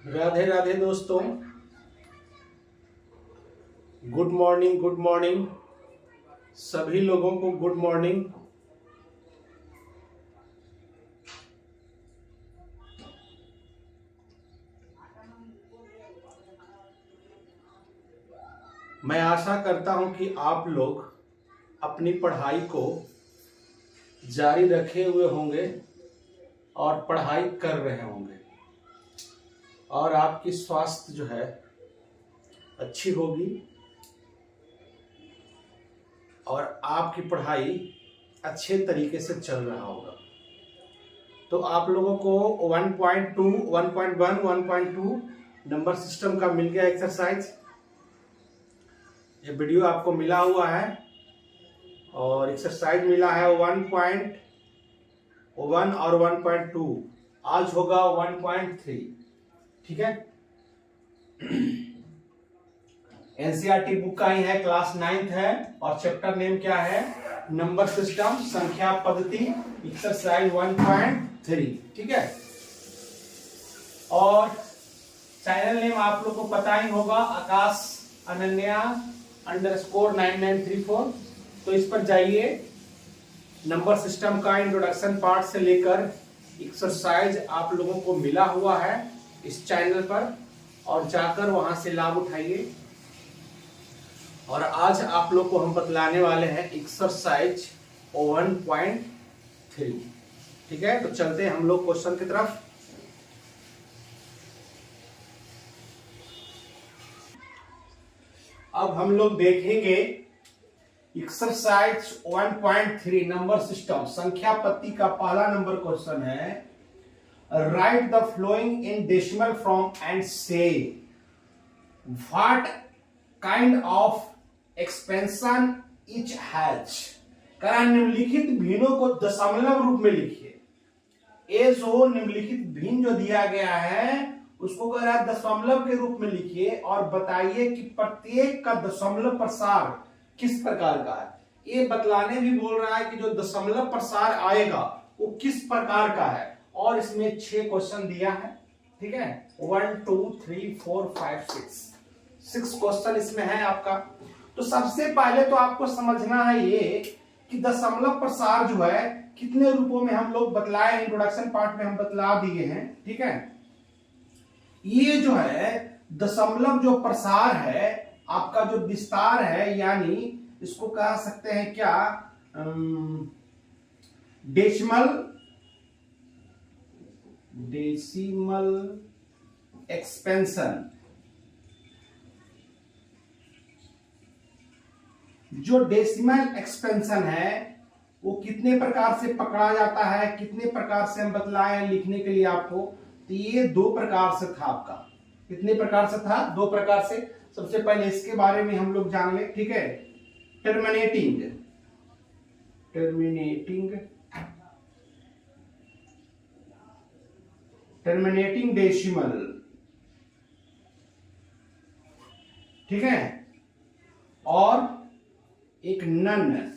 राधे राधे दोस्तों। Good morning, good morning सभी लोगों को। Good morning. मैं आशा करता हूं कि आप लोग अपनी पढ़ाई को जारी रखे हुए होंगे और पढ़ाई कर रहे होंगे और आपकी स्वास्थ्य जो है अच्छी होगी और आपकी पढ़ाई अच्छे तरीके से चल रहा होगा। तो आप लोगों को 1.2, 1.1, 1.2 नंबर सिस्टम का मिल गया एक्सरसाइज। ये वीडियो आपको मिला हुआ है और एक्सरसाइज मिला है 1.1 और 1.2। आज होगा 1.3। ठीक है। एनसीईआरटी बुक का ही है, क्लास 9th है और चैप्टर नेम क्या है? नंबर सिस्टम, संख्या पद्धति, एक्सरसाइज 1.3। ठीक है। और चैनल नेम आप लोग को पता ही होगा, आकाश अनन्या _9934। तो इस पर जाइए। नंबर सिस्टम का इंट्रोडक्शन पार्ट से लेकर एक्सरसाइज आप लोगों को मिला हुआ है इस चैनल पर, और जाकर वहां से लाभ उठाइए। और आज आप लोग को हम बतलाने वाले हैं एक्सरसाइज 1.3। ठीक है। तो चलते हैं हम लोग क्वेश्चन की तरफ। अब हम लोग देखेंगे एक्सरसाइज 1.3 नंबर सिस्टम, संख्या पद्धति का पहला नंबर क्वेश्चन है। Write the following in decimal form and say what kind of expansion each has. कहा निम्नलिखित भिन्नों को दशमलव रूप में लिखिए। ए जो निम्नलिखित भिन्न जो दिया गया है उसको कह रहा है दशमलव के रूप में लिखिए और बताइए कि प्रत्येक का दशमलव प्रसार किस प्रकार का है। ये बतलाने भी बोल रहा है कि जो दशमलव प्रसार आएगा वो किस प्रकार का है। और इसमें 6 क्वेश्चन दिया है। ठीक है। 1 2 3 4 5 6 क्वेश्चन इसमें है आपका। तो सबसे पहले तो आपको समझना है ये कि दशमलव प्रसार जो है कितने रूपों में हम लोग बतलाए, इंट्रोडक्शन पार्ट में हम बतला दिए हैं। ठीक है। ये जो है दशमलव जो प्रसार है आपका, जो विस्तार है, यानी इसको कह सकते हैं क्या, डेसिमल एक्सपेंशन। जो डेसिमल एक्सपेंशन है वो कितने प्रकार से पकड़ा जाता है, कितने प्रकार से हम बतलाए लिखने के लिए आपको। तो ये 2 प्रकार से था आपका। कितने प्रकार से था? 2 प्रकार से। सबसे पहले इसके बारे में हम लोग जान ले। ठीक है। Terminating decimal. ठीक है। और एक नन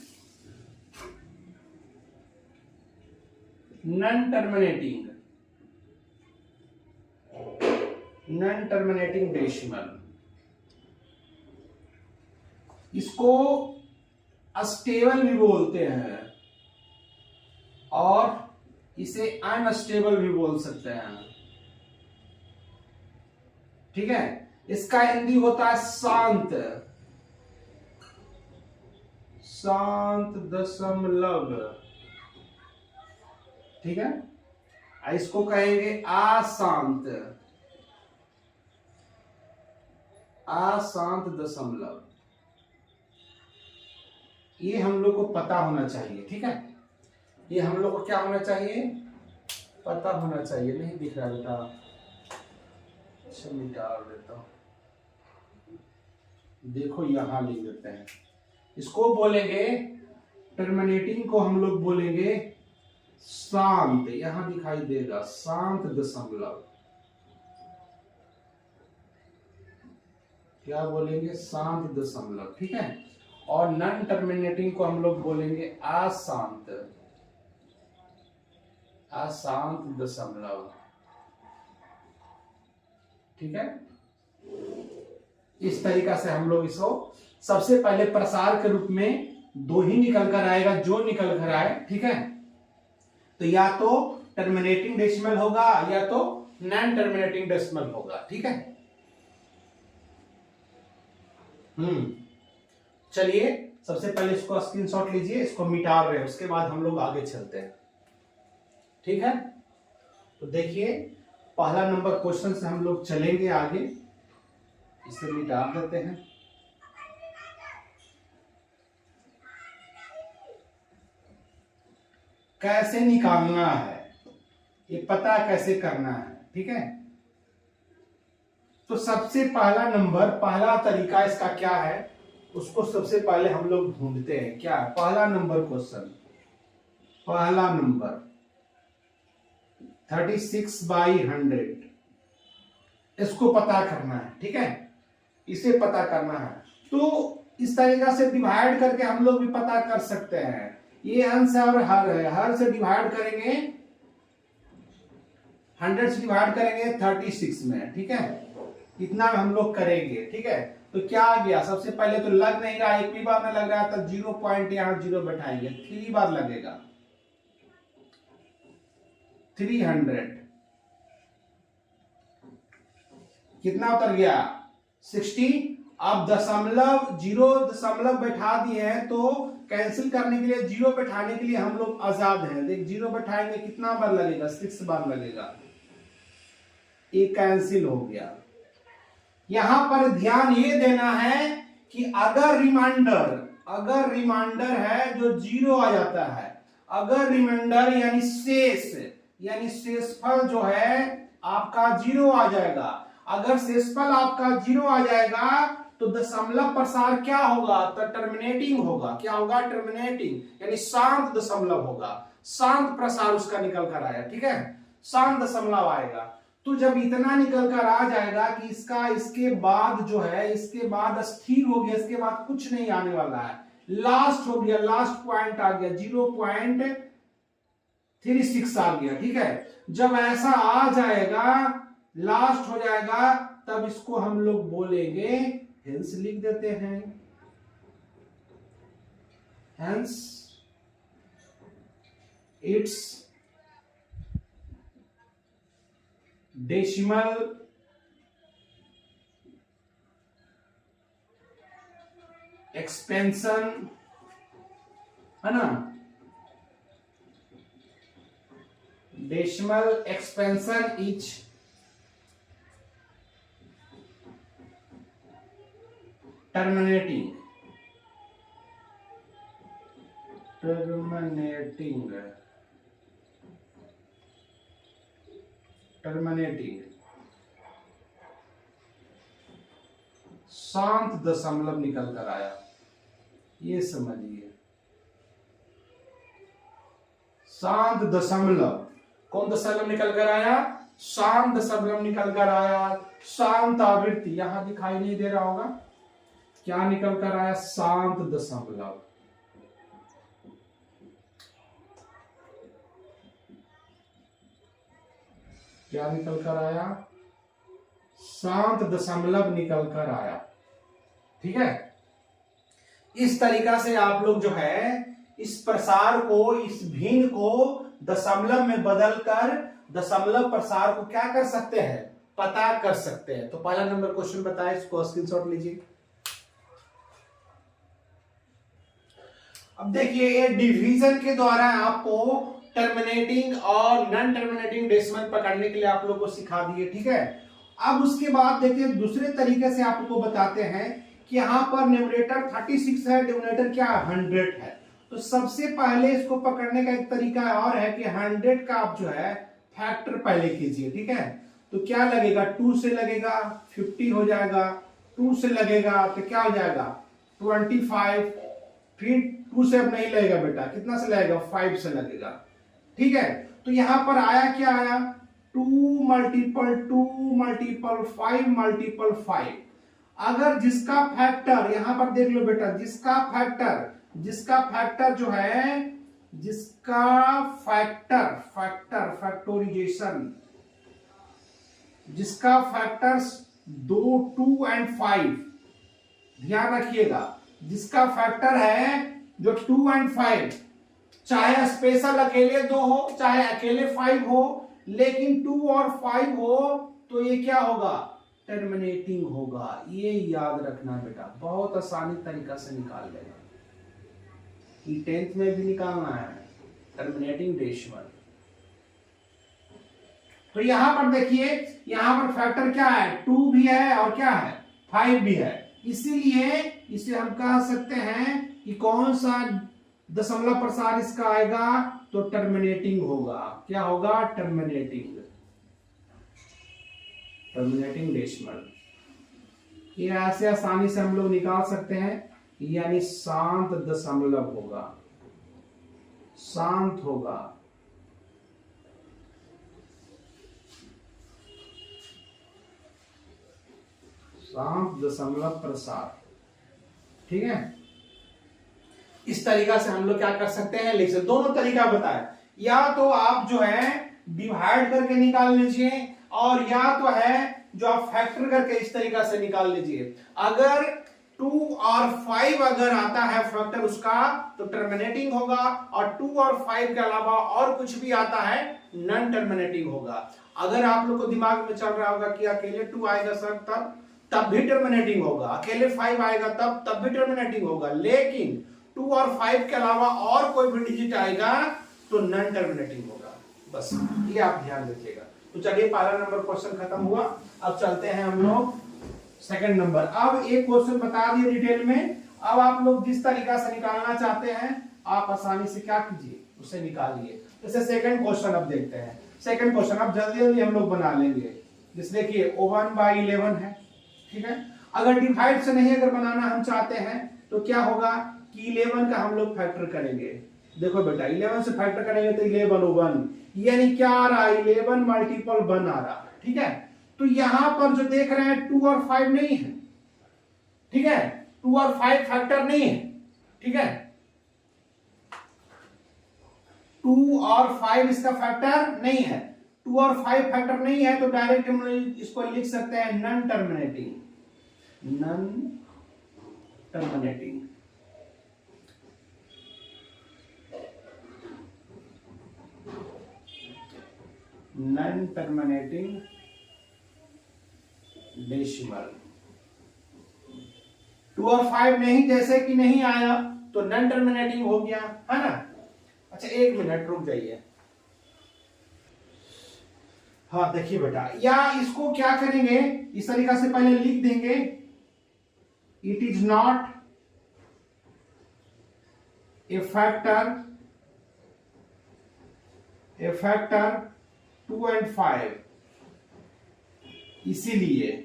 टर्मिनेटिंग डेसिमल। इसको अस्टेबल भी बोलते हैं और इसे अनस्टेबल भी बोल सकते हैं। ठीक है। इसका हिंदी होता है शांत दशमलव। ठीक है। इसको कहेंगे अशांत दशमलव। ये हम लोग को पता होना चाहिए। ठीक है। ये हम लोग को क्या होना चाहिए? पता होना चाहिए। नहीं दिख रहा बेटा, अच्छा मिटा देता हूं। देखो यहां लिख देते हैं। इसको बोलेंगे टर्मिनेटिंग को हम लोग बोलेंगे शांत। यहां दिखाई देगा शांत दशमलव। क्या बोलेंगे? शांत दशमलव। ठीक है। और नॉन टर्मिनेटिंग को हम लोग बोलेंगे अशांत दशमलव। ठीक है, इस तरीका से हम लोग इसको सबसे पहले प्रसार के रूप में दो ही निकल कर आएगा, जो निकल कर आए, ठीक है। तो या तो टर्मिनेटिंग डेसिमल होगा या तो नॉन टर्मिनेटिंग डेसिमल होगा, ठीक है। चलिए सबसे पहले इसको स्क्रीनशॉट लीजिए, इसको मिटा रहे हैं, उसके बाद हम लोग आगे चलते हैं, ठीक है। तो देखिए पहला नंबर क्वेश्चन से हम लोग चलेंगे आगे, इसे मिटा देते हैं। कैसे निकालना है ये पता कैसे करना है, ठीक है। तो सबसे पहला नंबर, पहला तरीका इसका क्या है, उसको सबसे पहले हम लोग ढूंढते हैं। क्या है पहला नंबर क्वेश्चन? पहला नंबर 36/100, इसको पता करना है, ठीक है, इसे पता करना है। तो इस तरीका से डिवाइड करके हम लोग भी पता कर सकते हैं। ये अंश और हर है, हर से डिवाइड करेंगे, 100 से डिवाइड करेंगे 36 में, ठीक है, इतना हम लोग करेंगे, ठीक है। तो क्या आ गया, सबसे पहले तो लग नहीं रहा, एक भी बार में लग रहा है, तो 0 पॉइंट यहां 0 बैठाएंगे, 3 बार लगेगा, 300, कितना उतर गया 60। अब दशमलव, 0 दशमलव बैठा दिए हैं, तो कैंसिल करने के लिए, 0 बैठाने के लिए हम लोग आजाद हैं। देख 0 बैठाएंगे कितना बार लगेगा, 6 बार लगेगा, ये कैंसिल हो गया। यहां पर ध्यान ये देना है कि अगर रिमाइंडर है जो 0 आ जाता है, अगर रिमाइंडर यानी शेष, यानी शेषफल जो है आपका 0 आ जाएगा। अगर शेषफल आपका 0 आ जाएगा तो दशमलव प्रसार क्या होगा, तो टर्मिनेटिंग होगा। क्या होगा, टर्मिनेटिंग, यानी शांत दशमलव होगा, शांत प्रसार उसका निकल कर आया, ठीक है, शांत दशमलव आएगा। तो जब इतना निकल कर आ जाएगा कि इसका, इसके बाद जो है, इसके बाद स्थिर हो गया, इसके बाद कुछ नहीं आने वाला है, लास्ट हो गया, लास्ट पॉइंट आ गया, 0.36 आ गया, ठीक है। जब ऐसा आ जाएगा, लास्ट हो जाएगा, तब इसको हम लोग बोलेंगे, हेंस लिख देते हैं, हेंस इट्स डेसिमल एक्सपेंशन, है ना, डेसिमल एक्सपेंशन इज टर्मिनेटिंग, शांत दशमलव निकल कर आया, ये समझिए, शांत दशमलव। कौन दशमलव निकल कर आया, शांत दशमलव निकल कर आया, शांत आवृत्ति, यहां दिखाई नहीं दे रहा होगा, क्या निकल कर आया, शांत दशमलव। क्या निकल कर आया, शांत दशमलव निकल कर आया, ठीक है। इस तरीका से आप लोग जो है इस प्रसार को, इस भिन्न को दशमलव में बदलकर दशमलव प्रसार को क्या कर सकते हैं, पता कर सकते हैं। तो पहला नंबर क्वेश्चन बताया, इसको स्क्रीनशॉट लीजिए। अब देखिए ये डिवीजन के द्वारा आपको टर्मिनेटिंग और नॉन टर्मिनेटिंग डेसिमल पकड़ने के लिए आप लोग को सिखा दिए, ठीक है। अब उसके बाद देखिए दूसरे तरीके से आपको बताते हैं कि यहां पर न्यूमरेटर 36 है, डिनोमिनेटर क्या 100 है। तो सबसे पहले इसको पकड़ने का एक तरीका और है कि 100 का आप जो है फैक्टर पहले कीजिए, ठीक है। तो क्या लगेगा, 2 से लगेगा 50 हो जाएगा, 2 से लगेगा तो क्या हो जाएगा 25, फिर 2 से अब नहीं लगेगा बेटा, कितना से लगेगा 5 से लगेगा, ठीक है। तो यहां पर आया, क्या आया 2 मल्टीपल 2 मल्टीपल 5 मल्टीपल 5। अगर जिसका फैक्टर, यहां पर देख लो बेटा, जिसका फैक्टर जो है, जिसका फैक्टराइजेशन जिसका फैक्टर्स 2, 2 एंड 5, ध्यान रखिएगा, जिसका फैक्टर है जो 2 एंड 5, चाहे स्पेशल अकेले 2 हो चाहे अकेले 5 हो, लेकिन 2 और 5 हो तो ये क्या होगा, टर्मिनेटिंग होगा। ये याद रखना बेटा, बहुत आसानी तरीका से निकाल लेना, ये 10th में भी निकालना है, टर्मिनेटिंग डेसिमल। तो यहां पर देखिए, यहां पर फैक्टर क्या है, 2 भी है और क्या है, 5 भी है, इसीलिए इसे हम कह सकते हैं कि कौन सा दशमलव प्रसार इसका आएगा, तो टर्मिनेटिंग होगा। क्या होगा, टर्मिनेटिंग, टर्मिनेटिंग डेसिमल। ये ऐसे आसानी से हम लोग निकाल सकते हैं, यानी शांत दशमलव होगा, शांत होगा। शांत दशमलव प्रसार, ठीक है। इस तरीका से हम लोग क्या कर सकते हैं, लिख सकते। दोनों तरीका बताए, या तो आप जो है डिवाइड करके निकाल लीजिए, और या तो है जो आप फैक्टर करके इस तरीका से निकाल लीजिए। अगर 2 और 5 अगर आता है फैक्टर उसका, तो टर्मिनेटिंग होगा, और 2 और 5 के अलावा और कुछ भी आता है नॉन टर्मिनेटिंग होगा। अगर आप लोग को दिमाग में चल रहा होगा कि अकेले 2 आएगा सर तब भी टर्मिनेटिंग होगा, अकेले 5 आएगा तब भी टर्मिनेटिंग होगा, लेकिन 2 और 5 के अलावा और कोई भी डिजिट आएगा तो नॉन टर्मिनेटिंग होगा। बस ये आप ध्यान रखिएगा। तो चलिए, पहला नंबर क्वेश्चन खत्म हुआ। अब चलते हैं हम लोग सेकंड नंबर। अब एक क्वेश्चन बता दिए डिटेल में, अब आप लोग जिस तरीका से निकालना चाहते हैं आप आसानी से क्या कीजिए, उसे निकालिए। जैसे सेकंड क्वेश्चन अब देखते हैं। सेकंड क्वेश्चन अब जल्दी जल्दी हम लोग बना लेंगे। जैसे देखिए 1/11 है, ठीक है। अगर डिवाइड से नहीं अगर बनाना हम चाहते हैं तो क्या होगा कि 11 का हम लोग फैक्टर करेंगे। देखो बेटा, 11 से फैक्टर करेंगे तो 11 यानी क्या आ रहा है, 11 मल्टीपल 1 आ रहा है, ठीक है। तो यहां पर जो देख रहे हैं 2 और 5 नहीं है, ठीक है, 2 और 5 फैक्टर नहीं है, ठीक है, 2 और 5 इसका फैक्टर नहीं है, 2 और 5 फैक्टर नहीं है, तो डायरेक्ट हम इसको लिख सकते हैं non terminating, non terminating. Non terminating decimal. 2 और 5 नहीं, जैसे कि नहीं आया तो नॉन टर्मिनेटिंग हो गया, है ना। अच्छा 1 मिनट रुक जाइए। हाँ देखिए बेटा, या इसको क्या करेंगे, इस तरीका से पहले लिख देंगे, it is not a factor 2 and 5, इसीलिए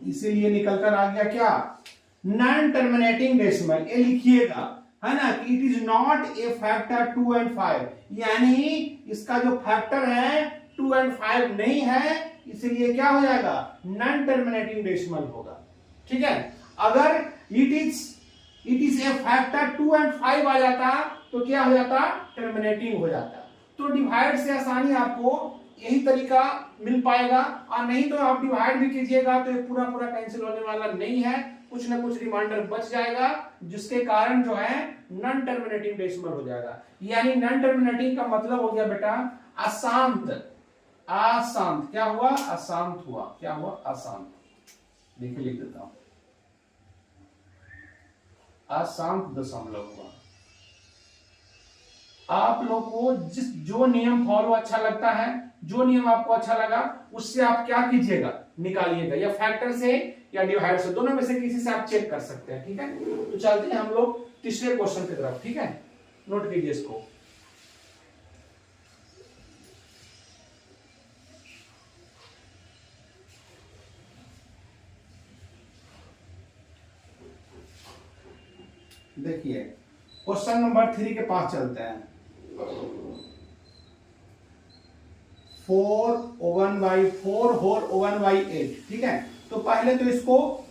इसीलिए निकलकर आ गया क्या, नॉन टर्मिनेटिंग डेसिमल। ये लिखिएगा, है ना, कि it is not a factor 2 and 5, यानी इसका जो फैक्टर है 2 and 5 नहीं है, इसलिए क्या हो जाएगा, नॉन टर्मिनेटिंग डेसिमल होगा, ठीक है। अगर it is a factor 2 and 5 आ जाता तो क्या हो जाता, टर्मिनेटिंग हो जाता। तो डिवाइड से आसानी आपको यही तरीका मिल पाएगा, और नहीं तो आप डिवाइड भी कीजिएगा तो ये पूरा पूरा कैंसिल होने वाला नहीं है, कुछ ना कुछ रिमाइंडर बच जाएगा, जिसके कारण जो है नॉन टर्मिनेटिंग डेसिमल हो जाएगा। यानी नॉन टर्मिनेटिंग का मतलब हो गया बेटा अशांत, अशांत क्या हुआ, अशांत हुआ, क्या हुआ, अशांत। देखिए लिख देता हूं, अशांत दशमलव हुआ। आप लोग को जो नियम फॉलो अच्छा लगता है, जो नियम आपको अच्छा लगा, उससे आप क्या कीजिएगा, निकालिएगा, या फैक्टर से या डिवाइड से, दोनों में से किसी से आप चेक कर सकते हैं, ठीक है। तो चलते हैं हम लोग तीसरे क्वेश्चन की तरफ, ठीक है, नोट कीजिए इसको। देखिए क्वेश्चन नंबर 3 के पास चलते हैं। 4 1/4 होल 1/8, ठीक है। तो पहले तो इसको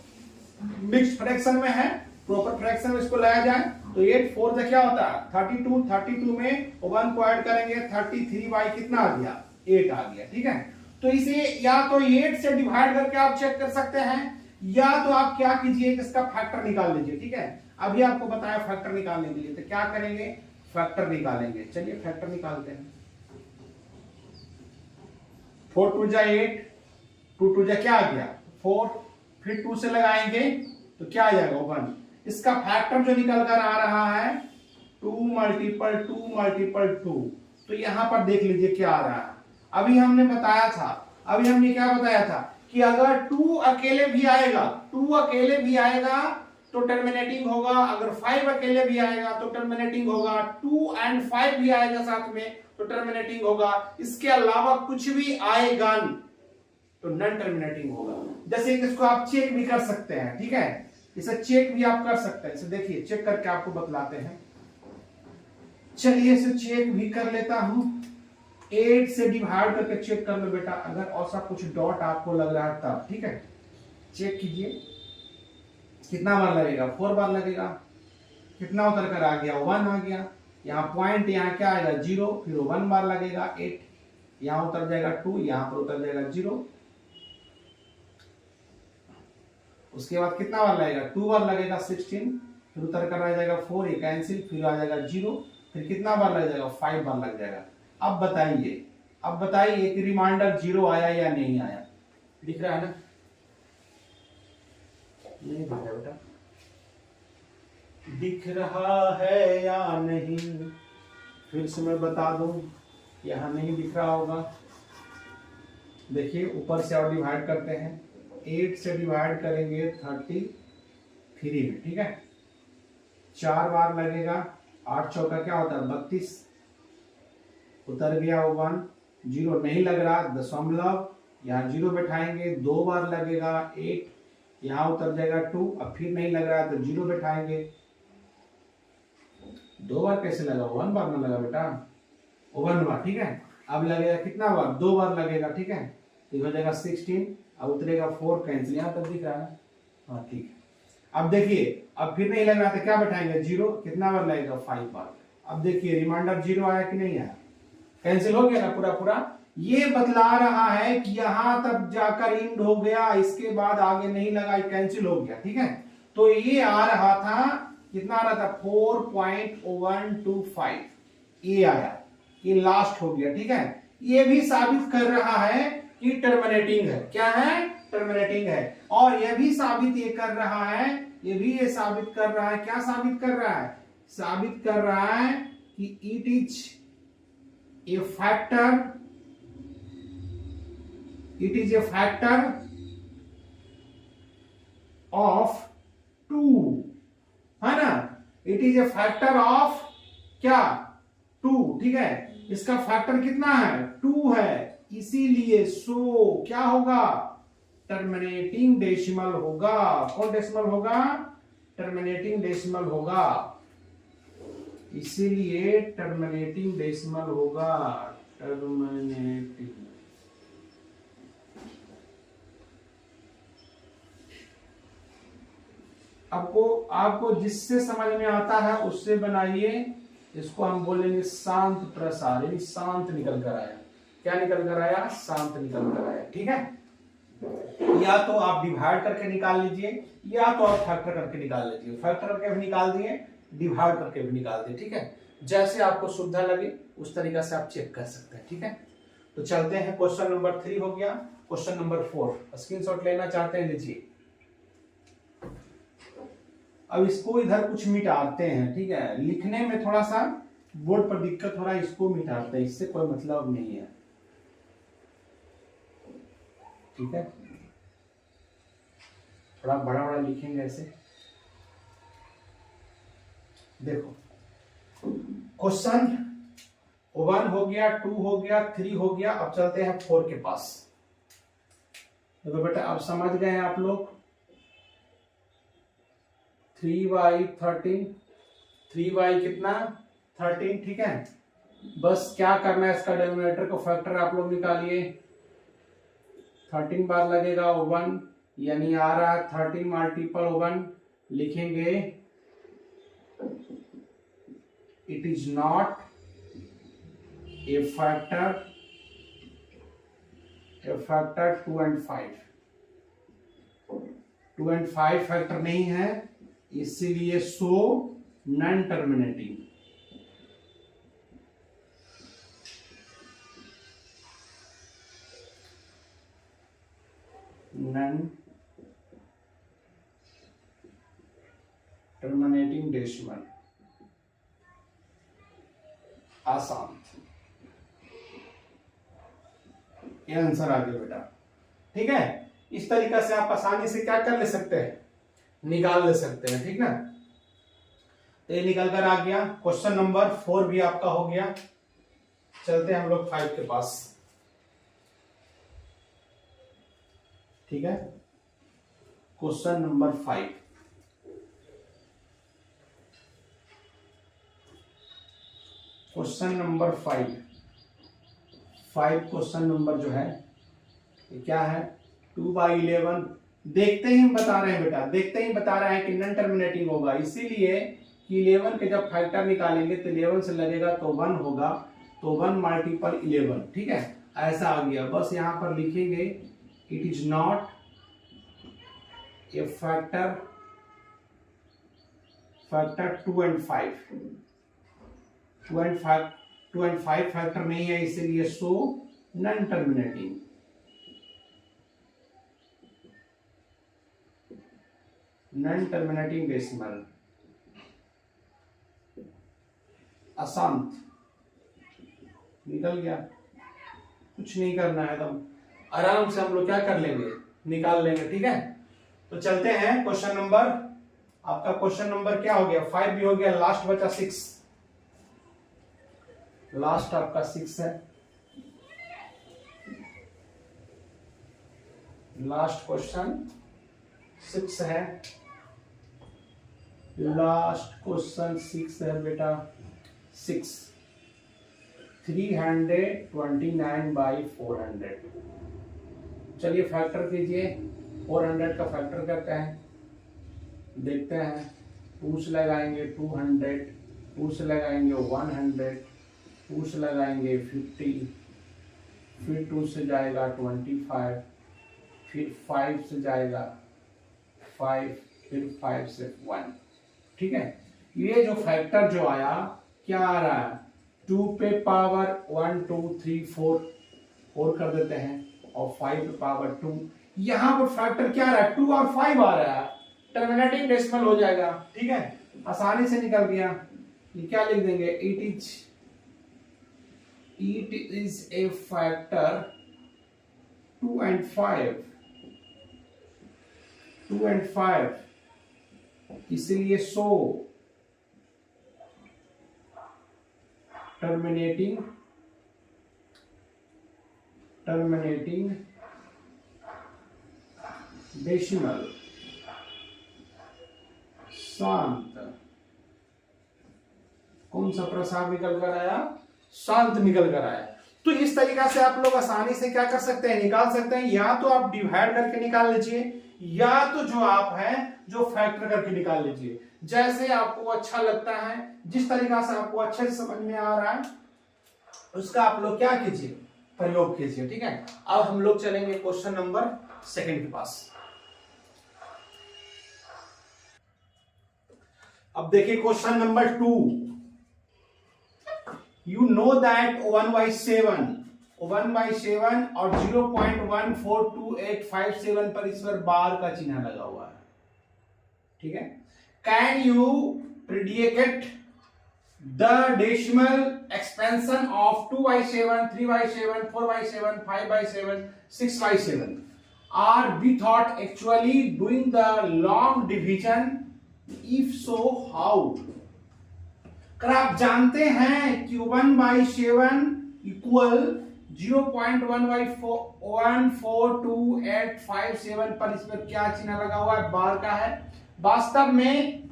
मिक्स्ड फ्रैक्शन में है, प्रॉपर फ्रैक्शन में इसको लाया जाए तो 8 4 से क्या होता है 32 में 1 को ऐड करेंगे 33 बाई कितना आ गया 8 आ गया, ठीक है। तो इसे या तो 8 से डिवाइड करके आप चेक कर सकते हैं, या तो आप क्या कीजिए कि इसका फैक्टर निकाल लीजिए। ठीक है, अभी आपको बताया फैक्टर निकालने के लिए, तो क्या करेंगे, फैक्टर निकालेंगे। चलिए फैक्टर निकालते हैं। 4 2 जा 8, 2 2 जा क्या आ गया 4, फिर 2 से लगाएंगे तो क्या आ जाएगा 1। इसका फैक्टर जो निकल कर आ रहा है 2 मल्टीपल 2 मल्टीपल 2, तो यहां पर देख लीजिए क्या आ रहा है। अभी हमने बताया था, अभी हमने क्या बताया था कि अगर 2 अकेले भी आएगा, 2 अकेले भी आएगा तो टर्मिनेटिंग होगा, अगर 5 अकेले भी आएगा तो टर्मिनेटिंग होगा, 2 एंड 5 भी आएगा साथ में तो टर्मिनेटिंग होगा, इसके अलावा कुछ भी आएगा तो नॉन टर्मिनेटिंग होगा। जैसे इसको आप चेक भी कर सकते हैं। ठीक है, इसे चेक भी आप कर सकते हैं। इसे देखिए चेक करके आपको बतलाते हैं। चलिए इसे चेक भी कर लेता हूं। 8 से डिवाइड करके चेक कर लो बेटा, अगर ऐसा कुछ डॉट आपको लग रहा है तब। ठीक है, चेक कीजिए कितना बार लगेगा, 4 बार लगेगा। कितना उतर कर आ गया, 1 आ गया। यहाँ पॉइंट, यहाँ क्या आएगा 0, फिर 1 बार लगेगा 8, यहाँ उतर जाएगा 2, यहाँ पर उतर जाएगा 0। उसके बाद कितना बार लगेगा, 2 बार लगेगा 16, फिर उतर कर आ जाएगा 4, ये कैंसिल, फिर आ जाएगा 0, फिर कितना बार लग जाएगा 5 बार लग जाएगा। अब बताइए, अब बताइए कि रिमाइंडर 0 आया या नहीं आया, दिख रहा है ना, नहीं दिख रहा बेटा, दिख रहा है या नहीं, फिर से मैं बता दूं, यहां नहीं दिख रहा होगा। देखिए ऊपर से और डिवाइड करते हैं, 8 से डिवाइड करेंगे 33 में। ठीक है, 4 बार लगेगा, 8 चौका क्या होता है 32, उतर गया 1, 0 नहीं लग रहा, दशमलव, यहाँ 0 बैठाएंगे, 2 बार लगेगा 8, यहाँ उतर जाएगा 2, अब फिर नहीं लग रहा तो 0 बैठाएंगे, 2 बार कैसे लगा, 1 बार ना लगा बेटा, 1 बार। ठीक है, अब लगेगा कितना बार, 2 बार लगेगा। ठीक है, तो हो जाएगा 16, अब उतरेगा 4, कैंसिल, यहाँ तक दिख रहा है। हाँ ठीक है, अब देखिए अब फिर नहीं लग रहा तो क्या बैठाएंगे 0, कितना बार लगेगा 5 बार। अब देखिए रिमाइंडर 0 आया कि नहीं आया, कैंसिल हो गया ना पूरा पूरा। ये बतला रहा है कि यहां तक जाकर इंड हो गया, इसके बाद आगे नहीं लगा, कैंसिल हो गया। ठीक है, तो ये आ रहा था, कितना आ रहा था 4.125, ये आया, ये लास्ट हो गया। ठीक है, ये भी साबित कर रहा है कि टर्मिनेटिंग है। क्या है, टर्मिनेटिंग है। और यह भी साबित ये कर रहा है, ये भी ये साबित कर रहा है, क्या साबित कर रहा है, साबित कर रहा है कि it is a factor, it is a factor of 2, है ना, it is a factor of क्या 2। ठीक है, इसका फैक्टर कितना है 2 है, इसीलिए सो क्या होगा, टर्मिनेटिंग डेसिमल होगा। कौन डेसिमल होगा, टर्मिनेटिंग डेसिमल होगा, इसीलिए टर्मिनेटिंग डेसिमल होगा, टर्मिनेटिंग। आपको जिससे समझ में आता है उससे बनाइए। इसको हम बोलेंगे शांत प्रसार, यानी शांत निकल कर आया। क्या निकल कर आया, शांत निकल कर आया। ठीक है, या तो आप डिवाइड करके निकाल लीजिए, या तो आप फैक्टर करके निकाल लीजिए। फैक्टर करके भी निकाल दिए, डिवाइड करके भी निकाल दिए। ठीक है, जैसे आपको सुविधा लगे उस तरीका से आप चेक कर सकते हैं। ठीक है, तो चलते हैं, क्वेश्चन नंबर 3 हो गया। क्वेश्चन नंबर 4 स्क्रीनशॉट लेना चाहते हैं लीजिए। अब इसको इधर कुछ मिटाते हैं। ठीक है, लिखने में थोड़ा सा बोर्ड पर दिक्कत हो रहा है, इसको मिटाते हैं, इससे कोई मतलब नहीं है। ठीक है, थोड़ा बड़ा बड़ा लिखेंगे ऐसे। देखो क्वेश्चन 1 हो गया, 2 हो गया, 3 हो गया, अब चलते हैं 4 के पास। देखो बेटा अब समझ गए हैं आप लोग, 3y13, 3y कितना 13। ठीक है, बस क्या करना है, इसका डिनोमिनेटर को फैक्टर आप लोग निकालिए। 13 बार लगेगा 1, यानी आ रहा है 13 मल्टीपल 1, लिखेंगे it is not a factor A factor 2 and 5, 2 and 5 factor नहीं है, इसीलिए so non terminating. Non terminating decimal आसान। ये आंसर आ गया बेटा। ठीक है, इस तरीका से आप आसानी से क्या कर ले सकते हैं, निकाल ले सकते हैं। ठीक ना, तो ये निकल कर आ गया। क्वेश्चन नंबर 4 भी आपका हो गया। चलते हैं हम लोग 5 के पास। ठीक है, question number 5। Question number 5 question number जो है ये क्या है, 2/11। देखते ही हम बता रहे हैं बेटा, देखते ही बता रहे हैं कि नॉन टर्मिनेटिंग होगा, इसीलिए कि 11 के जब फैक्टर निकालेंगे तो 11 से लगेगा तो 1 होगा, तो 1 मल्टीपल 11। ठीक है, ऐसा आ गया। बस यहां पर लिखेंगे it is not a factor 2 and 5, 2 and 5 factor नहीं है, इसीलिए so non terminating. Non terminating decimal अशांत। निकल गया, कुछ नहीं करना है, एकदम आराम से हम लोग क्या कर लेंगे, निकाल लेंगे। ठीक है, तो चलते हैं क्वेश्चन नंबर, आपका क्वेश्चन नंबर क्या हो गया, 5 भी हो गया। लास्ट बचा 6, लास्ट आपका 6 है। लास्ट क्वेश्चन 6 है, लास्ट क्वेश्चन 6 है बेटा। 6 329/400। चलिए फैक्टर कीजिए, 400 का फैक्टर करते हैं, देखते हैं। 2 से लगाएंगे 200, 2 से लगाएंगे 100, 2 से लगाएंगे 50, फिर 2 से जाएगा 25, फिर 5 से जाएगा 5, फिर 5 से 1। ठीक है, ये जो फैक्टर जो आया क्या आ रहा है, 2 पे पावर 1 2 3 4 कर देते हैं, और 5 पे पावर 2। यहां पर फैक्टर क्या आ रहा है, 2 और 5 आ रहा है, टर्मिनेटिंग डेसिमल हो जाएगा। ठीक है, आसानी से निकल गया। ये क्या लिख देंगे, it is a factor 2 and 5, 2 and 5, इसलिए सो टर्मिनेटिंग डेसिमल शांत। कौन सा प्रसाद निकल कर आया, शांत निकल कर आया। तो इस तरीका से आप लोग आसानी से क्या कर सकते हैं, निकाल सकते हैं। या तो आप डिवाइड करके निकाल लीजिए, या तो जो आप है जो फैक्टर करके निकाल लीजिए, जैसे आपको अच्छा लगता है, जिस तरीका से आपको अच्छे से समझ में आ रहा है, उसका आप लोग क्या कीजिए, प्रयोग कीजिए। ठीक है, अब हम लोग चलेंगे क्वेश्चन नंबर 2 के पास। अब देखिए question number 2। You know that 1/7 और 0.142857 पर इस पर बार का चिन्ह लगा हुआ है। ठीक है, can you predicate the decimal expansion of 2/7, 3/7, 4/7, 5/7, 6/7 are without actually doing the long division? If so, how? अगर आप जानते हैं कि 1/7 इक्वल 0.142857 पर इस पर क्या चिन्ह लगा हुआ है, बार का है। वास्तव में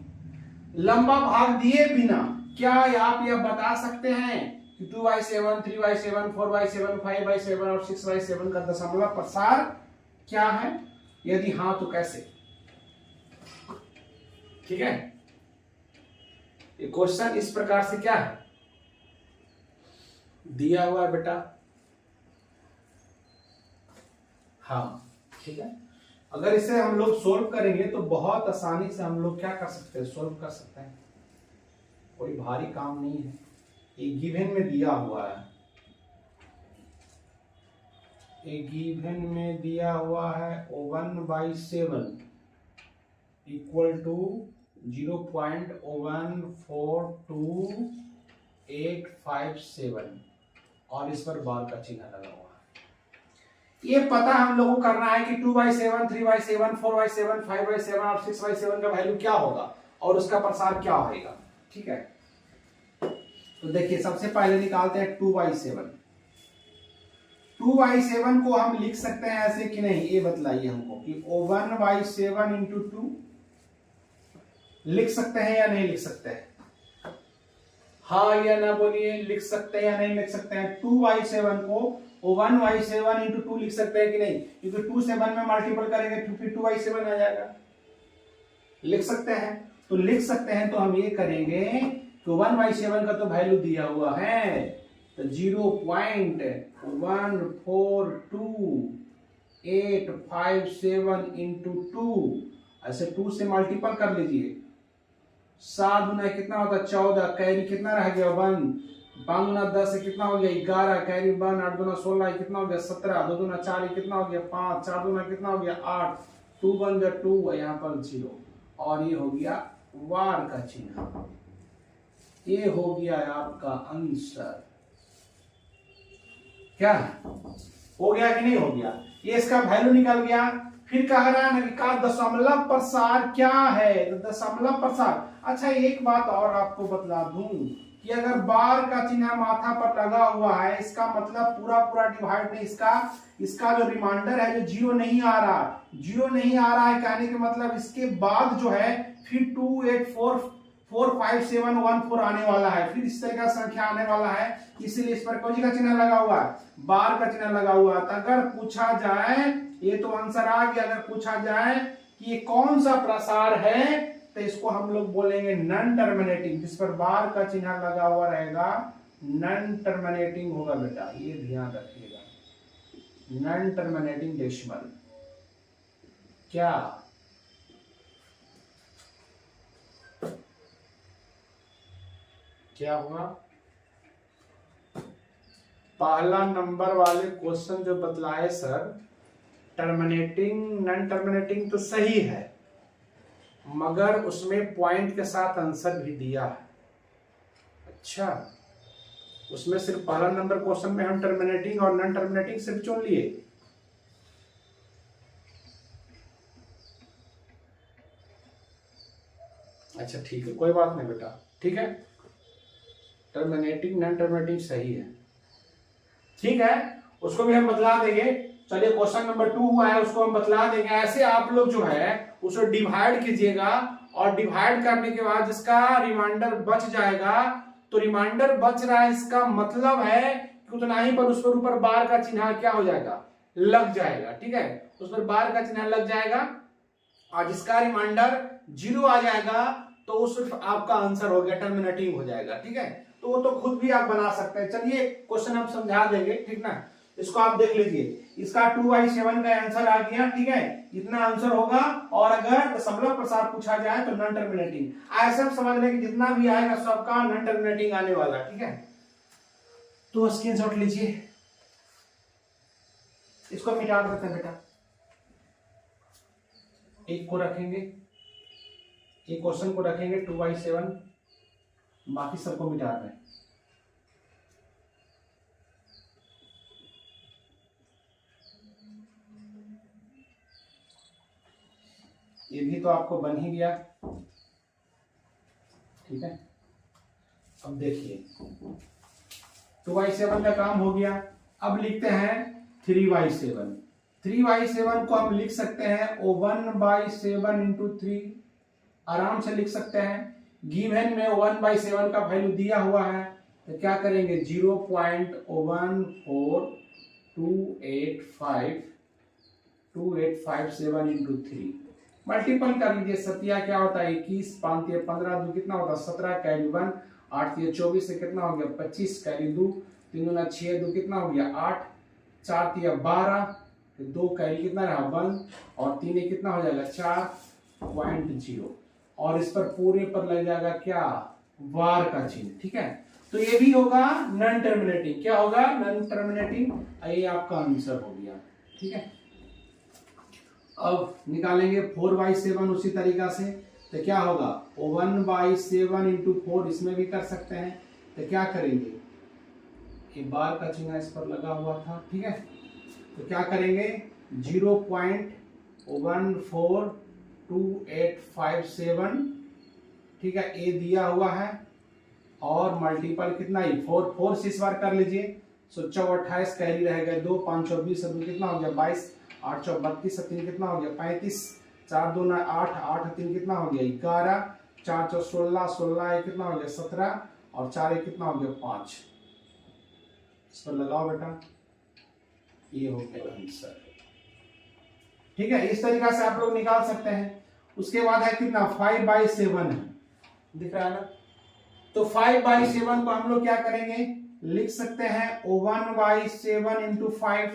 लंबा भाग दिए बिना क्या आप यह बता सकते हैं कि 2/7, 3/7, 4/7, 5/7 और 6/7 का दशमलव प्रसार क्या है? यदि हाँ तो कैसे? ठीक है, ये क्वेश्चन इस प्रकार से क्या है दिया हुआ है बेटा, हाँ ठीक है। अगर इसे हम लोग सोल्व करेंगे तो बहुत आसानी से हम लोग क्या कर सकते हैं, सोल्व कर सकते हैं, कोई भारी काम नहीं है। एक गिवन में दिया हुआ है, एक गिवन में दिया हुआ है 1/7 इक्वल टू 0.14287 और इस पर बार का चिन्ह लगा हुआ है। ये पता हम लोगों को करना है कि 2/7, 3/7, 4/7, 5/7 और 6/7 का वैल्यू क्या होगा और उसका प्रसार क्या होगा। ठीक है, तो देखिए सबसे पहले निकालते हैं 2/7। 2/7 को हम लिख सकते हैं ऐसे कि नहीं, ये बतलाइए हमको कि 1/7 इंटू 2 लिख सकते हैं या नहीं लिख सकते हैं? हाँ या ना बोलिए, लिख सकते हैं या नहीं लिख सकते हैं? 2/7 को 1/7 इंटू 2 लिख सकते हैं कि नहीं, क्योंकि 2 7 में मल्टीपल करेंगे तो फिर 2/7 आ जाएगा। लिख सकते हैं, तो लिख सकते हैं। तो हम ये करेंगे तो 1/7 का तो वैल्यू दिया हुआ है, तो 0.14287 इंटू 2, ऐसे 2 से मल्टीपल कर लीजिए। 7 गुना कितना होता है 14, कैरी कितना रह गया 1, 5 गुना 10 से कितना हो गया 11, कैरी 1, 8 गुना 16 कितना हो गया 17, 2 गुना 4 कितना हो गया 5, 4 गुना कितना हो गया 8, 2 1 जा 2, यहाँ पर 0 और ये हो गया वार का चिन्ह। ये हो गया आपका आंसर। क्या हो गया कि नहीं हो गया? ये इसका वैल्यू निकल गया। फिर कह रहा है ना कि का दशमलव प्रसार क्या है, तो दशमलव प्रसार। अच्छा एक बात और आपको बतला दूं कि अगर बार का चिन्ह माथा पर लगा हुआ है, इसका मतलब पूरा पूरा डिवाइड नहीं, इसका जो रिमाइंडर है जो 0 नहीं आ रहा, 0 नहीं आ रहा है कहने के मतलब इसके बाद जो है फिर 2844571 आने वाला है, फिर इस तरह का संख्या आने वाला है, इसीलिए इस पर कौन का चिन्ह लगा हुआ है, बार का चिन्ह लगा हुआ है। अगर पूछा जाए, ये तो आंसर आ गया, अगर पूछा जाए कि ये कौन सा प्रसार है तो इसको हम लोग बोलेंगे नॉन टर्मिनेटिंग, जिस पर बार का चिन्ह लगा हुआ रहेगा नॉन टर्मिनेटिंग होगा बेटा, ये ध्यान रखिएगा, नॉन टर्मिनेटिंग डेसिमल। क्या होगा? पहला नंबर वाले क्वेश्चन जो बतलाए सर, टर्मिनेटिंग नॉन टर्मिनेटिंग तो सही है, मगर उसमें पॉइंट के साथ आंसर भी दिया है। अच्छा, उसमें सिर्फ पहला नंबर क्वेश्चन में हम टर्मिनेटिंग और नॉन टर्मिनेटिंग सिर्फ चुन लिए। अच्छा ठीक है, कोई बात नहीं बेटा, ठीक है, टर्मिनेटिंग नॉन टर्मिनेटिंग सही है, ठीक है, उसको भी हम बतला देंगे। चलिए क्वेश्चन नंबर 2 हुआ है, उसको हम बतला देंगे। ऐसे आप लोग जो है उसको डिवाइड कीजिएगा और डिवाइड करने के बाद जिसका रिमाइंडर बच जाएगा, तो रिमाइंडर बच रहा है इसका मतलब है कि उतना ही पर उस पर ऊपर बार का चिन्ह क्या हो जाएगा, लग जाएगा। ठीक है, उस पर बार का चिन्ह लग जाएगा और जिसका रिमाइंडर 0 आ जाएगा तो उस आपका आंसर हो गया, टर्मिनेटिंग हो जाएगा। ठीक है, तो वो तो खुद भी आप बना सकते हैं। चलिए क्वेश्चन हम समझा देंगे, ठीक ना, इसको आप देख लीजिए। इसका 2/7 का आंसर आ गया, ठीक है, इतना आंसर होगा। और अगर दशमलव प्रसार पूछा जाए तो नॉन टर्मिनेटिंग, ऐसा समझ लें कि जितना भी आएगा सबका नॉन टर्मिनेटिंग आने वाला है। ठीक है, तो स्क्रीनशॉट लीजिए, इसको मिटा देते हैं बेटा, एक को रखेंगे, एक क्वेश्चन को रखेंगे 2/7, बाकी सबको मिटा दें। ये भी तो आपको बन ही गया, ठीक है। अब देखिए 2/7 का काम हो गया। अब लिखते हैं 3/7। 3/7 को हम लिख सकते हैं 1/7 इंटू 3, आराम से लिख सकते हैं। गिवन में 1/7 का वैल्यू दिया हुआ है, तो क्या करेंगे 0.14287 इंटू 3 मल्टीपल कर लीजिए। सतिया क्या होता है 21, 5 × 15, 2 कितना होता है 17, कैरी 1, 8 × 24 से कितना हो गया 25, कैरी 2, 3 × 6, 2 कितना हो गया 8, 4 × 12, तो 2 कैरी कितना रहा 1 और 3 ये कितना हो जाएगा 4.0 और इस पर पूरे पर लग जाएगा क्या वार का चिन्ह। ठीक है, तो ये भी होगा नॉन टर्मिनेटिंग। क्या होगा नॉन टर्मिनेटिंग, ये आपका आंसर हो गया। ठीक है, अब निकालेंगे 4/7 उसी तरीका से। तो क्या होगा 1/7 इंटू 4, इसमें भी कर सकते हैं। तो क्या करेंगे, ये बार का चिन्ह इस पर लगा हुआ था। ठीक है, तो क्या करेंगे 0.14287। ठीक है, ए दिया हुआ है और मल्टीपल कितना ही 4 से इस बार कर लीजिए। 28 कैरी रहेगा 2 5 24 कितना हो गया 22 8 32 3 कितना हो गया 35 4 2 8 8 3 कितना हो गया 11 4 16 16 ये कितना हो गया 17 और 4 ये कितना हो गया 5। इस पर लगाओ बेटा, ये हो गया आंसर। ठीक है, इस तरीका से आप लोग निकाल सकते हैं। उसके बाद है कितना 5/7 है, दिख रहा है ना। तो 5/7 को हम लोग क्या करेंगे लिख सकते हैं 1/7 इंटू 5।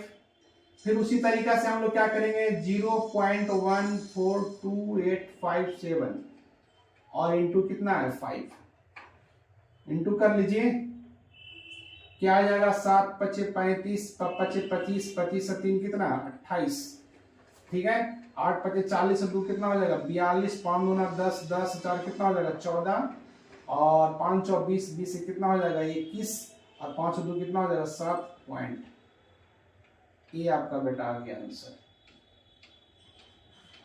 फिर उसी तरीका से हम लोग क्या करेंगे 0.14287 और इंटू कितना है 5 इंटू कर लीजिए, क्या आ जाएगा 7 5 35 5 25 25 3 कितना 28। ठीक है, 8 5 40 2 कितना हो जाएगा 42 5 2 10 10 4 कितना हो जाएगा 14 और 5 और 20 20 से कितना हो जाएगा 21 और 5 2 कितना हो जाएगा 7 पॉइंट। ये आपका बेटा आ गया आंसर।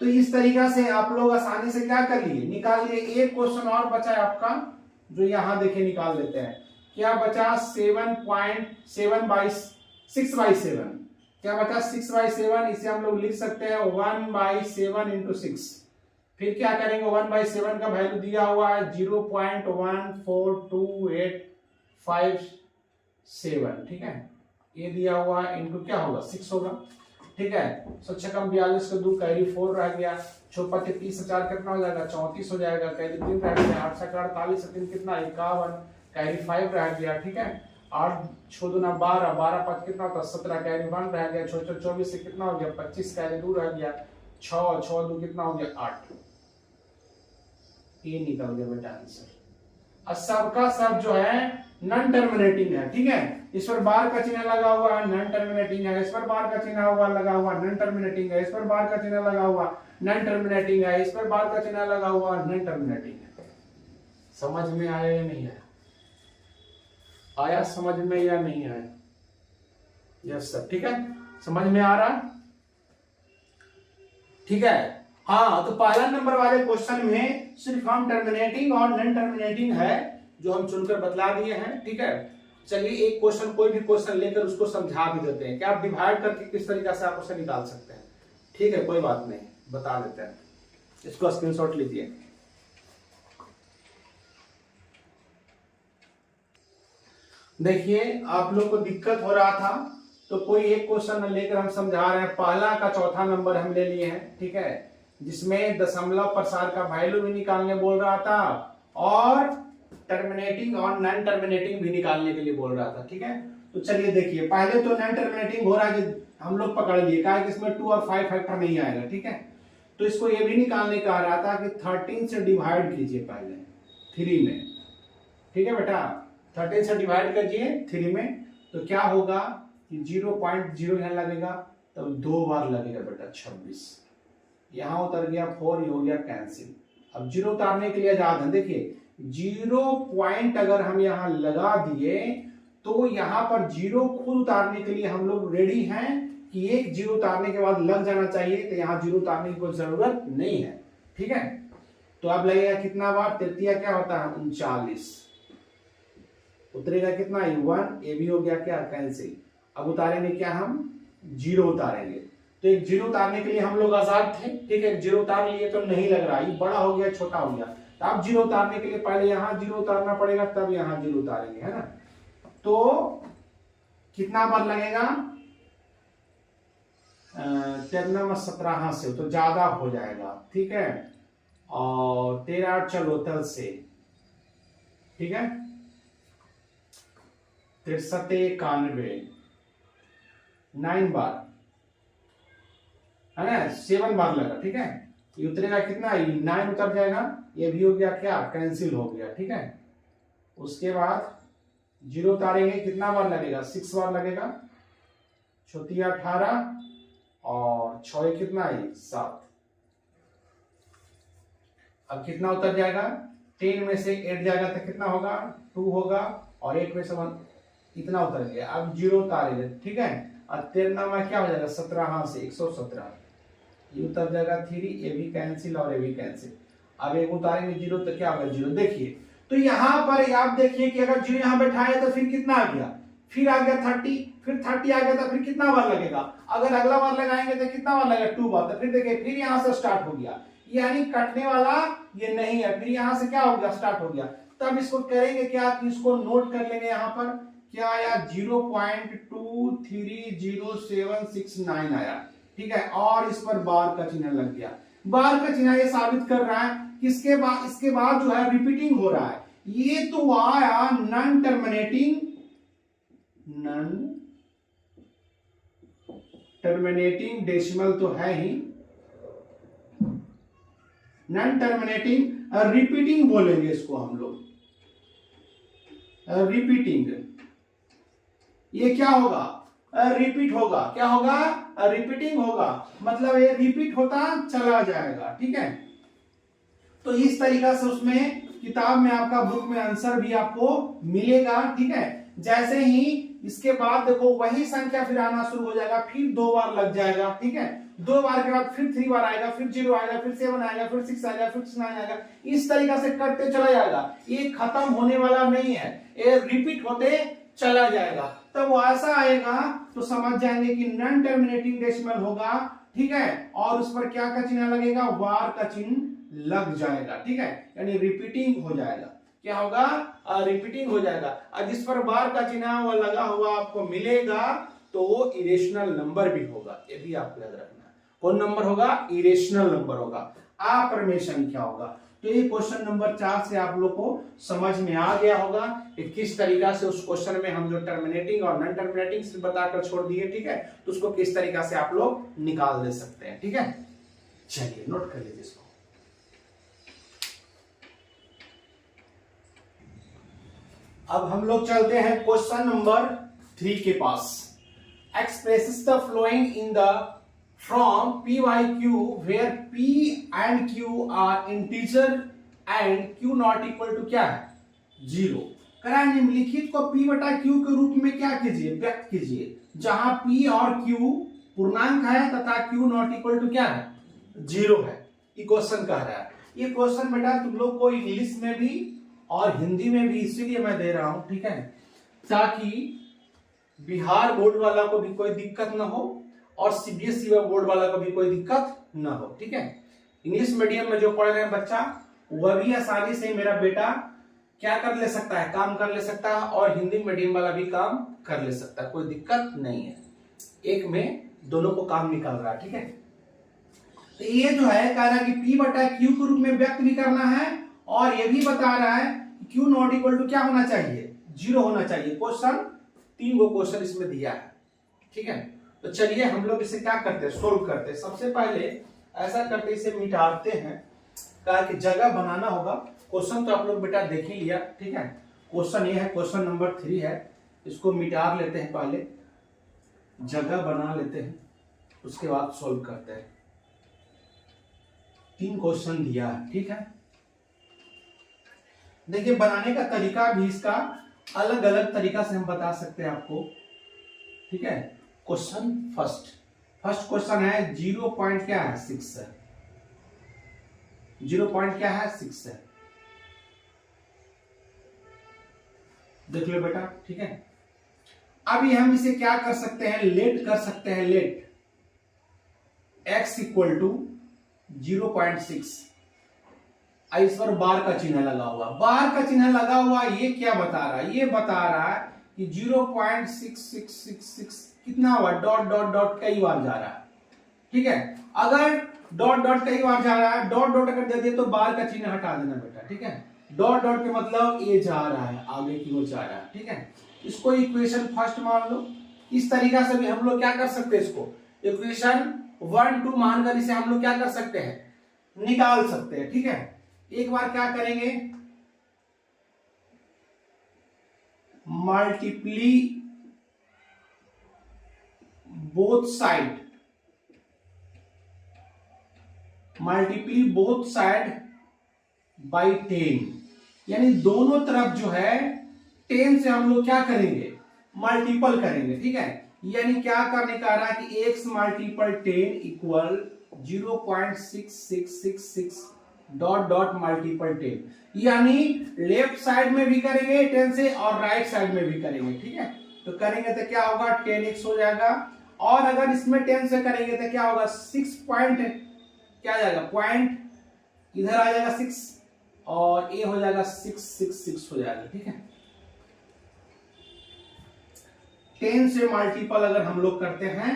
तो इस तरीका से आप लोग आसानी से क्या कर लिए निकाल लिए। एक क्वेश्चन और बचा है आपका, जो यहां देखे निकाल लेते हैं। क्या बचा 6/7। क्या बचा 6/7, इसे हम लोग लिख सकते हैं 1/7 इंटू 6। फिर क्या करेंगे 1/7 का वैल्यू दिया हुआ है 0.14287। ठीक है, ये दिया हुआ है इंटू क्या होगा 6 होगा। ठीक है, 6×42 का 2 कैरी 4 रह गया 6 5 30 4 कितना हो जाएगा 34 हो जाएगा। कैरी 3 रह गया 8 48 3 कितना 51 कैरी 5 रह गया। ठीक है, 8 6 2 12 12 5 कितना होता 17 कैरी 1 रह गया 6 24 से कितना हो गया 25 कैरी 2 रह गया 6 6 2 कितना हो गया 8। ये निकल गया बेटा आंसर। और सबका सब जो है नॉन टर्मिनेटिंग है। ठीक है, इस पर बार का चिन्ह लगा हुआ है नॉन टर्मिनेटिंग है, इस पर बार का चिन्ह हुआ लगा हुआ नॉन टर्मिनेटिंग है, इस पर बार का चिन्ह लगा हुआ नॉन टर्मिनेटिंग है, इस पर बार का चिन्ह लगा हुआ नॉन टर्मिनेटिंग है। समझ में आया या नहीं आया? आया समझ में या नहीं आया? यस सर, ठीक है, समझ में आ रहा। ठीक है, हाँ, तो पहला नंबर वाले क्वेश्चन में सिर्फ हम टर्मिनेटिंग और नॉन टर्मिनेटिंग है जो हम चुनकर बतला दिए हैं। ठीक है, चलिए एक क्वेश्चन कोई भी क्वेश्चन लेकर उसको समझा भी देते हैं कि आप डिवाइड करके किस तरीके से आप उसे निकाल सकते हैं। ठीक है, कोई बात नहीं, बता देते हैं। इसको स्क्रीनशॉट लीजिए। देखिए आप लोग को दिक्कत हो रहा था तो कोई एक क्वेश्चन लेकर हम समझा रहे हैं। पहला का चौथा नंबर हम ले लिए हैं। ठीक है, जिसमें दशमलव प्रसार का वैल्यू भी निकालने बोल रहा था और टर्मिनेटिंग और नॉन टर्मिनेटिंग भी निकालने के लिए बोल रहा था। ठीक है, तो चलिए देखिए, पहले तो नॉन टर्मिनेटिंग हो रहा है हम लोग पकड़ लिए, कहा कि इसमें 2 और 5 फैक्टर नहीं आएगा। ठीक है, तो इसको ये भी निकालने कह रहा था कि 13 से डिवाइड कीजिए पहले 3 में। ठीक है बेटा, 13 से डिवाइड कीजिए 3 में, तो क्या होगा कि 0.0 यहां लगेगा, तब 2 बार लगेगा बेटा 26। यहां उतर गया 4, ये हो गया कैंसिल। अब 0 उतारने के लिए आजाद है। देखिए 0 पॉइंट अगर हम यहां लगा दिए तो यहां पर 0 खुद उतारने के लिए हम लोग रेडी हैं कि एक 0 उतारने के बाद लग जाना चाहिए, तो यहां 0 उतारने की कोई जरूरत नहीं है। ठीक है, तो अब लगेगा कितना बार, तृतीया क्या होता है 39, उतरेगा कितना 1, ये भी हो गया क्या कैंसिल। अब उतारेंगे क्या हम 0 उतारेंगे, तो एक 0 उतारने के लिए हम लोग आजाद थे। ठीक है, 0 उतार लिए तो नहीं लग रहा, ये बड़ा हो गया छोटा हो गया, तो अब 0 उतारने के लिए पहले यहां 0 उतारना पड़ेगा, तब यहां 0 उतारेंगे, है ना। तो कितना बार लगेगा 13 17 से तो ज्यादा हो जाएगा। ठीक है, और 13 चलो से, ठीक है, 63 91 9 बार है ना, 7 बार लगा, ठीक है। ये उतरेगा कितना, 9 उतर जाएगा, ये भी हो गया क्या, कैंसिल हो गया, ठीक है। उसके बाद 0 उतारेंगे, कितना बार लगेगा, 6 बार लगेगा, 6 18 और 6 कितना है, 7। अब कितना उतर जाएगा, 10 में से 8 जाएगा तो कितना होगा, 2 होगा, और 8 में से 1, इतना उतर गया। अब 0 उतारेंगे, ठीक है। और 13 में क्या हो जाएगा, 17, हाँ से 117, ये उतर जाएगा 3, ये भी कैंसिल और ये भी कैंसिल। अब एक उतारेंगे 0 तो क्या होगा, 0। देखिए तो यहाँ पर आप देखिए कि अगर 0 यहाँ बैठाए तो फिर कितना आ गया, फिर आ गया 30, फिर 30 आ गया तो फिर कितना बार लगेगा, अगर अगला बार लगाएंगे तो कितना बार लगेगा, 2 बार। तो फिर देखिए फिर यहाँ से स्टार्ट हो गया, यानी कटने वाला ये नहीं है, फिर यहाँ से क्या हो गया, स्टार्ट हो गया। तब इसको करेंगे क्या कि इसको नोट कर लेंगे, यहाँ पर क्या आया, 0.230769 आया, ठीक है। और इस पर बार का चिन्ह लग गया। बार का चिन्ह ये साबित कर रहा है कि इसके बाद जो है रिपीटिंग हो रहा है। ये तो आया नॉन टर्मिनेटिंग डेसिमल तो है ही, नॉन टर्मिनेटिंग रिपीटिंग बोलेंगे इसको हम लोग, रिपीटिंग। ये क्या होगा, रिपीट होगा, क्या होगा, रिपीटिंग होगा, मतलब ये रिपीट होता चला जाएगा, ठीक है। तो इस तरीका से उसमें किताब में आपका बुक में आंसर भी आपको मिलेगा, ठीक है। जैसे ही इसके बाद देखो वही संख्या फिर आना शुरू हो जाएगा, फिर 2 बार लग जाएगा, ठीक है। 2 बार के बाद फिर 3 बार आएगा, फिर 0 आएगा, फिर 7 आएगा, फिर 6 आएगा, फिर 9 आएगा, इस तरीका से करते चला जाएगा। ये खत्म होने वाला नहीं है, ये रिपीट होते चला जाएगा। तब वो ऐसा आएगा तो समझ जाएंगे कि नॉन टर्मिनेटिंग डेसिमल होगा, ठीक है। और उस पर क्या का चिन्ह लगेगा, वार का चिन्ह लग जाएगा, ठीक है, यानी रिपीटिंग हो जाएगा। क्या होगा, रिपीटिंग हो जाएगा। और जिस पर बार का चिन्ह वो लगा हुआ आपको मिलेगा तो वो इरेशनल नंबर भी होगा, ये भी आपको याद रखना है। कौन नंबर होगा, इरेशनल नंबर होगा, अपरिमेय संख्या होगा। तो ये क्वेश्चन नंबर 4 से आप लोग को समझ में आ गया होगा कि किस तरीका से उस क्वेश्चन में हम जो टर्मिनेटिंग और नॉन टर्मिनेटिंग से बताकर छोड़ दिए, ठीक है, तो उसको किस तरीका से आप लोग निकाल दे सकते हैं, ठीक है। चलिए नोट कर लीजिए इसको। अब हम लोग चलते हैं क्वेश्चन नंबर 3 के पास। Express the following in the form P by Q where P and Q are integer and Q not equal to क्या है, 0। करा निम्नलिखित को P बटा Q के रूप में क्या कीजिए, व्यक्त कीजिए, जहां P और Q पूर्णांक है तथा Q not equal to क्या है, 0 है। ये क्वेश्चन कह रहा है। ये क्वेश्चन बेटा तुम लोग को इंग्लिश में भी और हिंदी में भी इसीलिए मैं दे रहा हूं, ठीक है, ताकि बिहार बोर्ड वाला को भी कोई दिक्कत ना हो और सीबीएसई बोर्ड वाला को भी कोई दिक्कत ना हो, ठीक है। इंग्लिश मीडियम में जो पढ़ रहे हैं बच्चा, वह भी आसानी से मेरा बेटा क्या कर ले सकता है, काम कर ले सकता है, और हिंदी मीडियम वाला भी काम कर ले सकता है, कोई दिक्कत नहीं है। एक में दोनों को काम निकल रहा है, ठीक है। तो ये जो है कह रहा है कि P बटा Q के रूप में व्यक्त भी करना है, और ये भी बता रहा है Q नॉट इक्वल टू क्या होना चाहिए, 0 होना चाहिए। क्वेश्चन 3 गो क्वेश्चन इसमें दिया है, ठीक है। तो चलिए हम लोग इसे क्या करते हैं, सोल्व करते हैं। सबसे पहले ऐसा करते इसे मिटाते हैं, कहा कि जगह बनाना होगा। क्वेश्चन तो आप लोग बेटा देख ही लिया, ठीक है। क्वेश्चन ये है, क्वेश्चन नंबर 3 है, इसको मिटा लेते हैं, पहले जगह बना लेते हैं, उसके बाद सोल्व करते हैं। 3 क्वेश्चन दिया है, ठीक है। देखिए बनाने का तरीका भी इसका अलग अलग तरीका से हम बता सकते हैं आपको, ठीक है। क्वेश्चन फर्स्ट क्वेश्चन है 0 पॉइंट क्या है, 6 है, 0 पॉइंट क्या है, 6 है, देख लो बेटा, ठीक है। अभी हम इसे क्या कर सकते हैं, लेट कर सकते हैं, लेट x इक्वल टू 0.6। इस पर बार का चिन्ह लगा हुआ, बार का चिन्ह लगा हुआ, ये क्या बता रहा है, ये बता रहा है कि 0.6666 कितना हुआ, डॉट डॉट डॉट कई बार जा रहा है, ठीक है। अगर डॉट डॉट कई बार जा रहा है, डॉट डॉट अगर दे दिए तो बार का चिन्ह हटा देना बेटा, ठीक है। डॉट डॉट के मतलब ये जा रहा है, आगे की ओर जा रहा है, ठीक है। इसको इक्वेशन फर्स्ट मान लो। इस तरीका से भी हम लोग क्या कर सकते हैं, इसको इक्वेशन 1 2 मानकर इसे हम लोग क्या कर सकते हैं, निकाल सकते हैं। ठीक है, एक बार क्या करेंगे, multiply both side, multiply both side by 10, यानी दोनों तरफ जो है 10 से हम लोग क्या करेंगे, मल्टीपल करेंगे। ठीक है, यानी क्या करने का रहा है कि x multiple 10 equal 0.6666 dot dot multiple 10, यानी लेफ्ट साइड में भी करेंगे 10 से और राइट साइड में भी करेंगे। ठीक है, तो करेंगे तो क्या होगा, 10x हो जाएगा, और अगर इसमें 10 से करेंगे तो क्या होगा, 6 पॉइंट क्या आ जाएगा, पॉइंट इधर आ जाएगा 6 और ये हो जाएगा 666 हो जाएगा। ठीक है, 10 से मल्टीपल अगर हम लोग करते हैं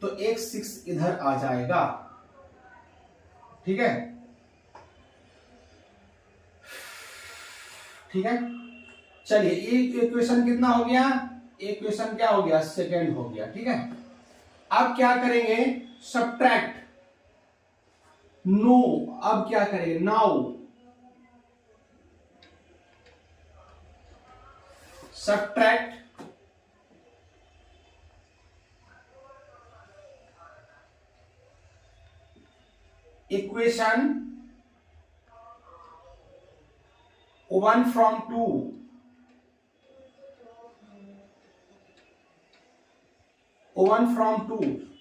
तो एक 6 इधर आ जाएगा। ठीक है, ठीक है, चलिए एक इक्वेशन कितना हो गया, इक्वेशन क्या हो गया, सेकेंड हो गया। ठीक है, अब क्या करेंगे, सब्ट्रैक्ट, नो, अब क्या करेंगे, now subtract equation 1 from 2,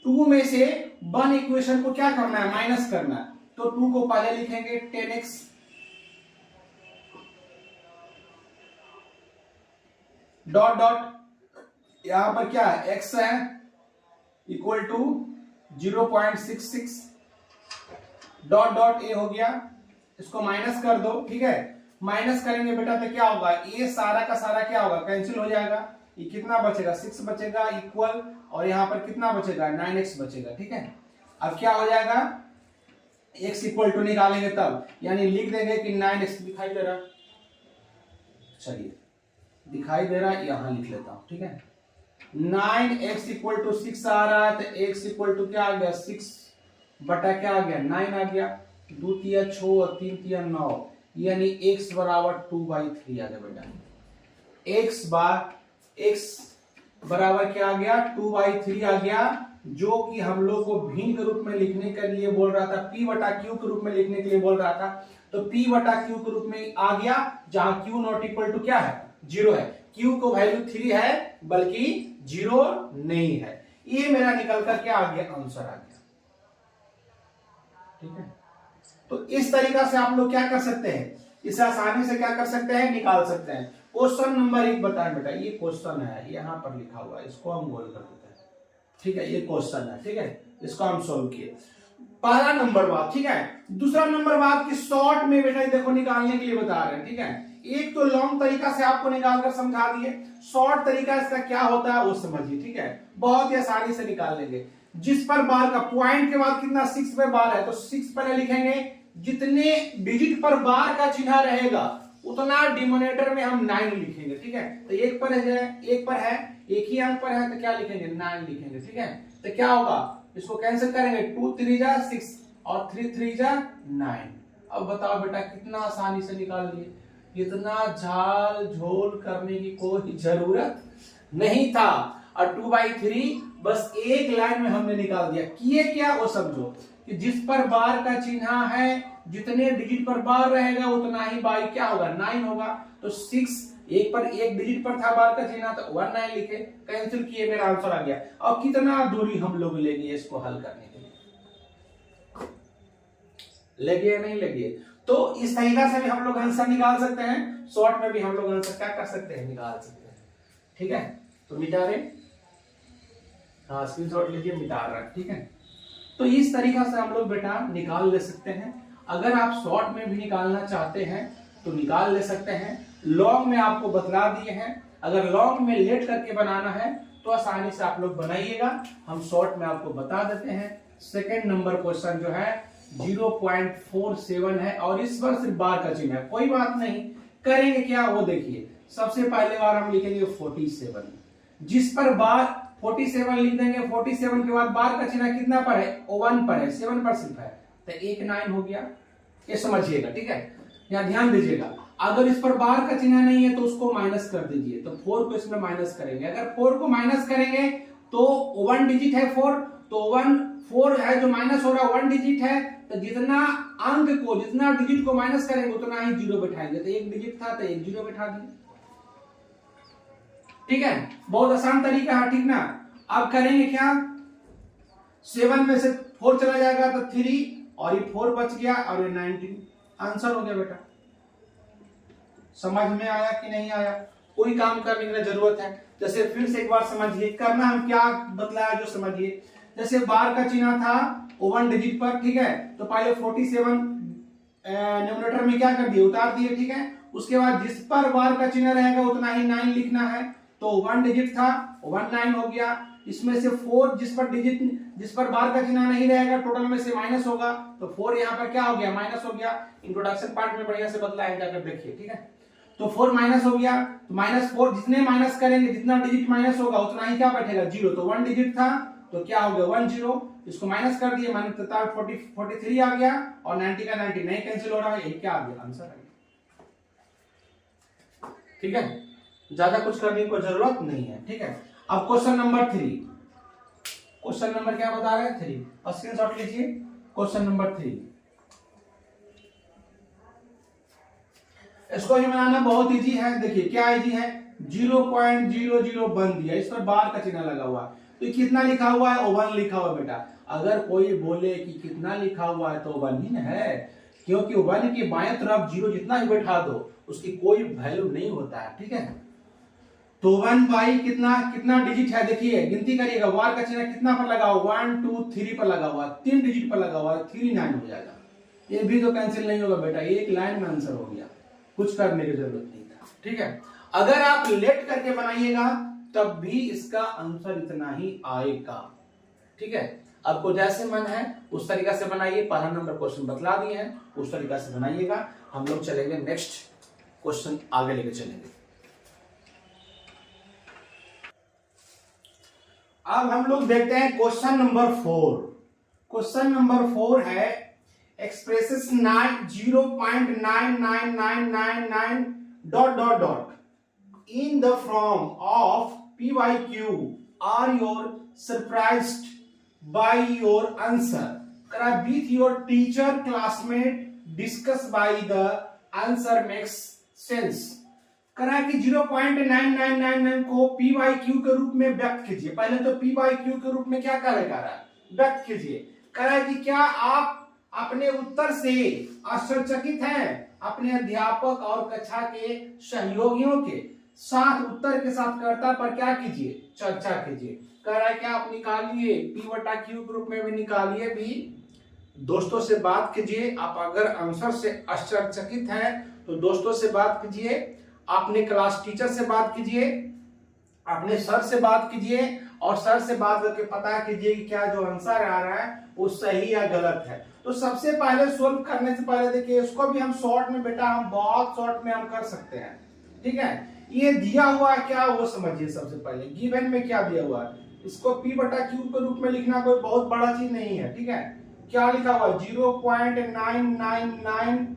two में से 1 इक्वेशन को क्या करना है, माइनस करना है। तो 2 को पहले लिखेंगे 10x डॉट डॉट, यहां पर क्या है, x है इक्वल टू 0.66 डॉट डॉट ए हो गया, इसको माइनस कर दो। ठीक है, माइनस करेंगे बेटा तो क्या होगा, ये सारा का सारा क्या होगा, कैंसिल हो जाएगा, ये कितना बचेगा, 6 बचेगा इक्वल, और यहां पर कितना बचेगा, 9x बचेगा। ठीक है, अब क्या हो जाएगा, x इक्वल टू निकालेंगे तब, यानी लिख देंगे कि 9x दिखाई दे रहा, चलिए दिखाई दे रहा है, यहां लिख लेता हूं। ठीक है, 9x इक्वल टू 6 आ रहा है, तो x इक्वल टू क्या आ गया, 6 बटा क्या आ गया, 9 आ गया, 2 तिया 6 और 3 तिया 9, यानी x बराबर 2/3 आ गया बेटा, x बराबर क्या आ गया, 2/3 आ गया, जो कि हम लोग को भिन्न के रूप में लिखने के लिए बोल रहा था, p बटा q के रूप में लिखने के लिए बोल रहा था, तो p बटा q के रूप में आ गया, जहां q नॉट इक्वल टू क्या है, 0 है, q को वैल्यू 3 है बल्कि 0 नहीं है, ये मेरा निकल कर क्या आ गया, आंसर आ गया। ठीक है, तो इस तरीका से आप लोग क्या कर सकते हैं, इसे आसानी से क्या कर सकते हैं, निकाल सकते हैं। क्वेश्चन नंबर 1 बताएं बेटा, ये क्वेश्चन है, यहां पर लिखा हुआ है, इसको हम गोल कर देते हैं। ठीक है, ये क्वेश्चन है, ठीक है, इसको हम सोल्व किए, पहला नंबर बात। ठीक है, दूसरा नंबर बात कि शॉर्ट में बेटा देखो निकालने के लिए बता रहे हैं। ठीक है, एक तो लॉन्ग तरीका से आपको निकाल कर समझा दिए, शॉर्ट तरीका इसका क्या होता है वो समझिए। ठीक है, बहुत ही आसानी से निकाल लेंगे। जिस पर बार का पॉइंट के बाद कितना 6 पे बार है, तो 6 पहले लिखेंगे, जितने डिजिट पर बार का चिन्ह रहेगा उतना डिनोमिनेटर में हम 9 लिखेंगे। ठीक है, तो एक पर है, एक ही अंक पर है, तो क्या लिखेंगे, 9 लिखेंगे। ठीक है, तो क्या होगा, इसको कैंसिल करेंगे, 2 3 जा 6 और 3 3 जा 9। अब बताओ बेटा कितना आसानी से निकाल लिए, इतना झाल झोल करने की कोई जरूरत नहीं था, और 2/3 बस एक लाइन में हमने निकाल दिया। किए क्या वो समझो, कि जिस पर बार का चिन्ह है, जितने डिजिट पर बार रहेगा उतना ही बाई क्या होगा, 9 होगा। तो 6 एक पर एक डिजिट पर था बार का चिन्ह, तो 19 लिखे, कैंसिल किए, मेरा आंसर आ गया। अब कितना दूरी हम लोग लेंगे इसको हल करने के लिए, लगे या नहीं लगे? तो इस तरीका से भी हम लोग आंसर निकाल सकते हैं, शॉर्ट में भी हम लोग आंसर क्या कर सकते हैं, निकाल सकते हैं। ठीक है, तो मिटा रहे, हाँ स्क्रीनशॉट लीजिए, मिटा रहा है। ठीक है, तो इस तरीका से हम लोग बेटा निकाल ले सकते हैं। अगर आप शॉर्ट में भी निकालना चाहते हैं तो निकाल ले सकते हैं। लॉन्ग में आपको बतला दिए हैं, अगर लॉन्ग में लेट करके बनाना है तो आसानी से आप लोग बनाइएगा, हम शॉर्ट में आपको बता देते हैं। सेकेंड नंबर क्वेश्चन जो है 0.47 है, और इस पर सिर्फ बार का चिन्ह है, कोई बात नहीं, करेंगे क्या वो देखिए। सबसे पहले बार हम लिखेंगे 47, जिस पर बार 47 लिख देंगे। 47 के बाद बार का चिन्ह कितना पर है, 1 पर है, 7 पर सिर्फ है, तो 1 9 हो गया। ये समझिएगा, ठीक है, यहाँ ध्यान दीजिएगा। अगर इस पर बार का चिन्ह नहीं है तो उसको माइनस कर दीजिए, तो 4 को इसमें माइनस करेंगे। अगर 4 को माइनस करेंगे तो 1 डिजिट है 4, तो 4 है जो माइनस हो रहा है 1 डिजिट है, तो जितना अंक को, जितना डिजिट को माइनस करेंगे उतना ही जीरो बैठाएंगे। तो 1 डिजिट था तो 1 जीरो बैठा दिए, ठीक है, बहुत आसान तरीका है, ठीक ना। अब करेंगे क्या, 7 में से 4 चला जाएगा तो 3, और ये 4 बच गया, और ये 19 आंसर हो गया बेटा। समझ में आया कि नहीं आया, कोई काम करने की जरूरत है। जैसे फिर से एक बार समझिए, करना हम क्या बतलाया जो समझिए। जैसे बार का चिन्ह था 1 डिजिट पर, ठीक है, तो पहले 47 न्यूमरेटर में क्या कर दिए, उतार दिए, ठीक है। उसके बाद जिस पर बार का चिन्ह रहेगा उतना ही 9 लिखना है, तो 1 डिजिट था 1 9 हो गया। इसमें से 4 जिस पर बार का चिन्ह नहीं रहेगा टोटल में से माइनस होगा, तो 4 यहाँ पर क्या हो गया, माइनस हो गया। इंट्रोडक्शन पार्ट में बढ़िया से बतलाया है, जाकर देखिए, ठीक है। तो 4 माइनस हो गया, तो -4 जितने माइनस करेंगे, जितना डिजिट माइनस होगा उतना ही क्या बैठेगा, 0। तो 1 डिजिट था तो क्या हो गया 1 0, इसको माइनस कर दिए, माइनस 43 आ गया, और 90 का 90 नहीं कैंसिल हो रहा है, ये क्या आ गया, आंसर आ गया, ठीक है। ज्यादा कुछ करने की कोई जरूरत नहीं है, ठीक है। अब क्वेश्चन नंबर 3, क्वेश्चन नंबर क्या बता रहे हैं 3, और स्क्रीनशॉट लीजिए। क्वेश्चन नंबर 3, इसको ही बनाना बहुत इजी है। देखिए क्या इजी है, 0.00 बन दिया, इस पर बार का चिन्ह लगा हुआ, तो कितना लिखा हुआ है, 1 लिखा हुआ बेटा। अगर कोई बोले कि कितना लिखा हुआ है तो 1 ही है, क्योंकि 1 के बाएं तरफ 0 जितना ही बैठा दो उसकी कोई वैल्यू नहीं होता है, ठीक है। तो 1 बाई कितना डिजिट है, देखिए गिनती करिएगा, बार का चिन्ह कितना पर लगा हुआ, 1 2 3 पर लगा हुआ, 3 डिजिट पर लगा हुआ, 3 9 हो जाएगा। ये भी तो कैंसिल नहीं होगा बेटा, एक लाइन में आंसर हो गया, कुछ करने की जरूरत नहीं था, ठीक है। अगर आप लेट करके बनाइएगा तब भी इसका आंसर इतना ही आएगा, ठीक है। आपको जैसे मन है उस तरीका से बनाइए, पहला नंबर क्वेश्चन बतला दिए हैं, उस तरीका से बनाइएगा। हम लोग चलेंगे नेक्स्ट क्वेश्चन, आगे लेके चलेंगे। अब हम लोग देखते हैं क्वेश्चन नंबर 4। क्वेश्चन नंबर 4 है expresses 0.99999 dot in the form of PYQ are your surprised by your answer with your teacher classmate discuss by the answer makes sense। करा कि 0.9999 को PYQ के रूप में व्यक्त कीजिए। पहले तो PYQ के रूप में क्या करेगा, व्यक्त कीजिए। करा कि क्या आप अपने उत्तर से आश्चर्यचकित हैं, अपने अध्यापक और कक्षा के सहयोगियों के साथ उत्तर के साथ कर्ता पर क्या कीजिए, चर्चा कीजिए। कह रहा है क्या आप निकालिए, P/Q के रूप में भी निकालिए, भी दोस्तों से बात कीजिए। आप अगर आंसर से आश्चर्यचकित हैं तो दोस्तों से बात कीजिए, अपने क्लास टीचर से बात कीजिए, अपने सर से बात कीजिए, और सर से बात करके पता कीजिए कि क्या जो आंसर आ रहा है वो सही या गलत है। तो सबसे पहले सोल्व करने से पहले देखिए, इसको भी हम शॉर्ट में बेटा, हम बहुत शॉर्ट में हम कर सकते हैं, ठीक है। ये दिया हुआ है क्या वो समझिए। सबसे पहले गिवन में क्या दिया हुआ है, इसको P/Q के रूप में लिखना कोई बहुत बड़ा चीज नहीं है, ठीक है। क्या लिखा हुआ है, 0.999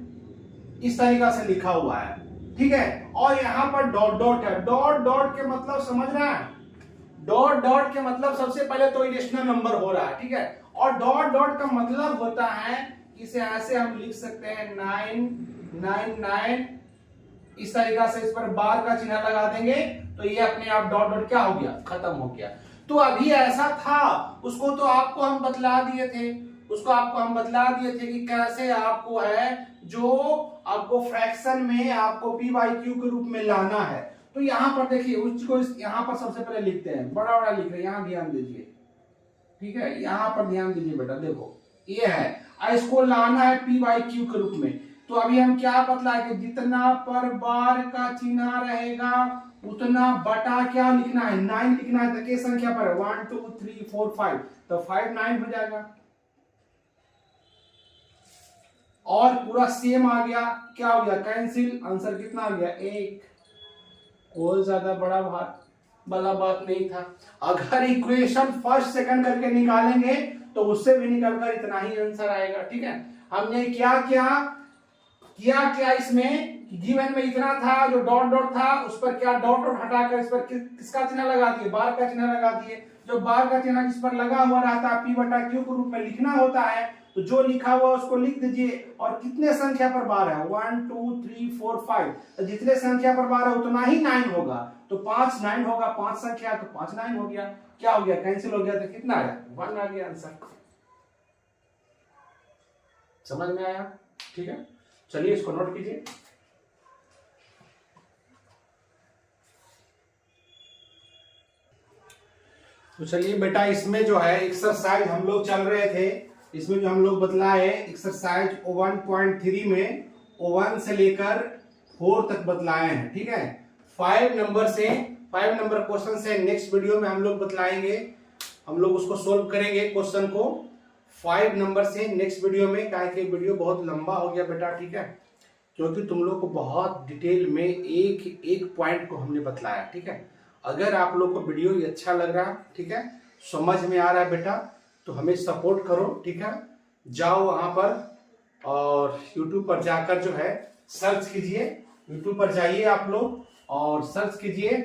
इस तरीका से लिखा हुआ है, ठीक है। और यहाँ पर डॉट डॉट है, डॉट डॉट के मतलब समझ रहा है, डॉट डॉट के मतलब सबसे पहले तो इरेशनल नंबर हो रहा है, ठीक है। और डॉट डॉट का मतलब होता है, इसे ऐसे हम लिख सकते हैं 999, इस तरीका से इस पर बार का चिन्ह लगा देंगे तो ये अपने आप डॉट डॉट क्या हो गया, खत्म हो गया। तो अभी ऐसा था, उसको तो आपको हम बतला दिए थे, कि कैसे आपको है जो आपको फ्रैक्शन में आपको P/Q के रूप में लाना है। तो यहाँ पर देखिए, उसको यहाँ पर सबसे पहले लिखते हैं, बड़ा बड़ा लिख रहे हैं, यहाँ ध्यान दीजिए, ठीक है। यहाँ पर ध्यान दीजिए बेटा, देखो ये है, इसको लाना है P/Q के रूप में। तो अभी हम क्या बतलाए कि जितना पर बार का चिन्ह रहेगा उतना बटा क्या लिखना है, 9 लिखना है। तो किस संख्या पर है, 1 2 3 4 5, तो 5 9 हो जाएगा। और पूरा सेम आ गया, क्या हो गया, कैंसिल, आंसर कितना आ गया, 1। कोई ज्यादा बड़ा भार वाला बात नहीं था। अगर इक्वेशन फर्स्ट सेकंड करके निकालेंगे तो उससे भी निकलकर इतना ही आंसर आएगा। ठीक है, हमने क्या क्या इसमें गिवन में इतना था, जो डॉट डॉट था उस पर क्या डॉट डॉट हटाकर इस पर किसका चिन्ह लगा दिए, बार का चिन्ह लगा दिए। जो बार का चिन्ह जिस पर लगा हुआ रहता है P बटा Q के रूप में लिखना होता है, तो जो लिखा हुआ उसको लिख दीजिए। और कितने संख्या पर बार है, 1 2 3 4 5, तो जितने संख्या पर बार है उतना ही 9 होगा, तो 5 9 होगा, 5 संख्या तो 5 9 हो गया। क्या हो गया, कैंसिल हो गया, तो कितना आया, 1 आ गया आंसर। समझ में आया? ठीक है, चलिए इसको नोट कीजिए। तो चलिए बेटा, इसमें जो है एक्सरसाइज हम लोग चल रहे थे, इसमें जो हम लोग बतलाए एक्सरसाइज 1.3 में O1 से लेकर 4 तक बतलाए हैं। ठीक है, 5 नंबर क्वेश्चन से नेक्स्ट वीडियो में हम लोग बतलाएंगे, हम लोग उसको सोल्व करेंगे क्वेश्चन को 5 नंबर से नेक्स्ट वीडियो में। क्या कि वीडियो बहुत लंबा हो गया बेटा, ठीक है, क्योंकि तुम लोग को बहुत डिटेल में एक एक पॉइंट को हमने बतलाया। ठीक है, अगर आप लोग को वीडियो ये अच्छा लग रहा है, ठीक है, समझ में आ रहा है बेटा, तो हमें सपोर्ट करो। ठीक है, जाओ वहां पर और YouTube पर जाकर जो है सर्च कीजिए, YouTube पर जाइए आप लोग और सर्च कीजिए।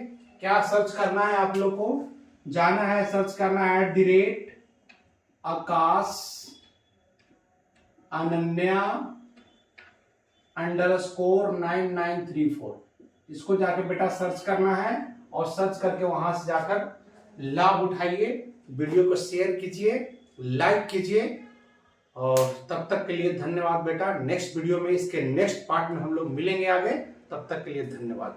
क्या सर्च करना है आप लोग को, जाना है, सर्च करना है @आकाश अनन्या _9934, इसको जाके बेटा सर्च करना है और सर्च करके वहां से जाकर लाभ उठाइए। वीडियो को शेयर कीजिए, लाइक कीजिए, और तब तक के लिए धन्यवाद बेटा। नेक्स्ट वीडियो में इसके नेक्स्ट पार्ट में हम लोग मिलेंगे आगे, तब तक के लिए धन्यवाद।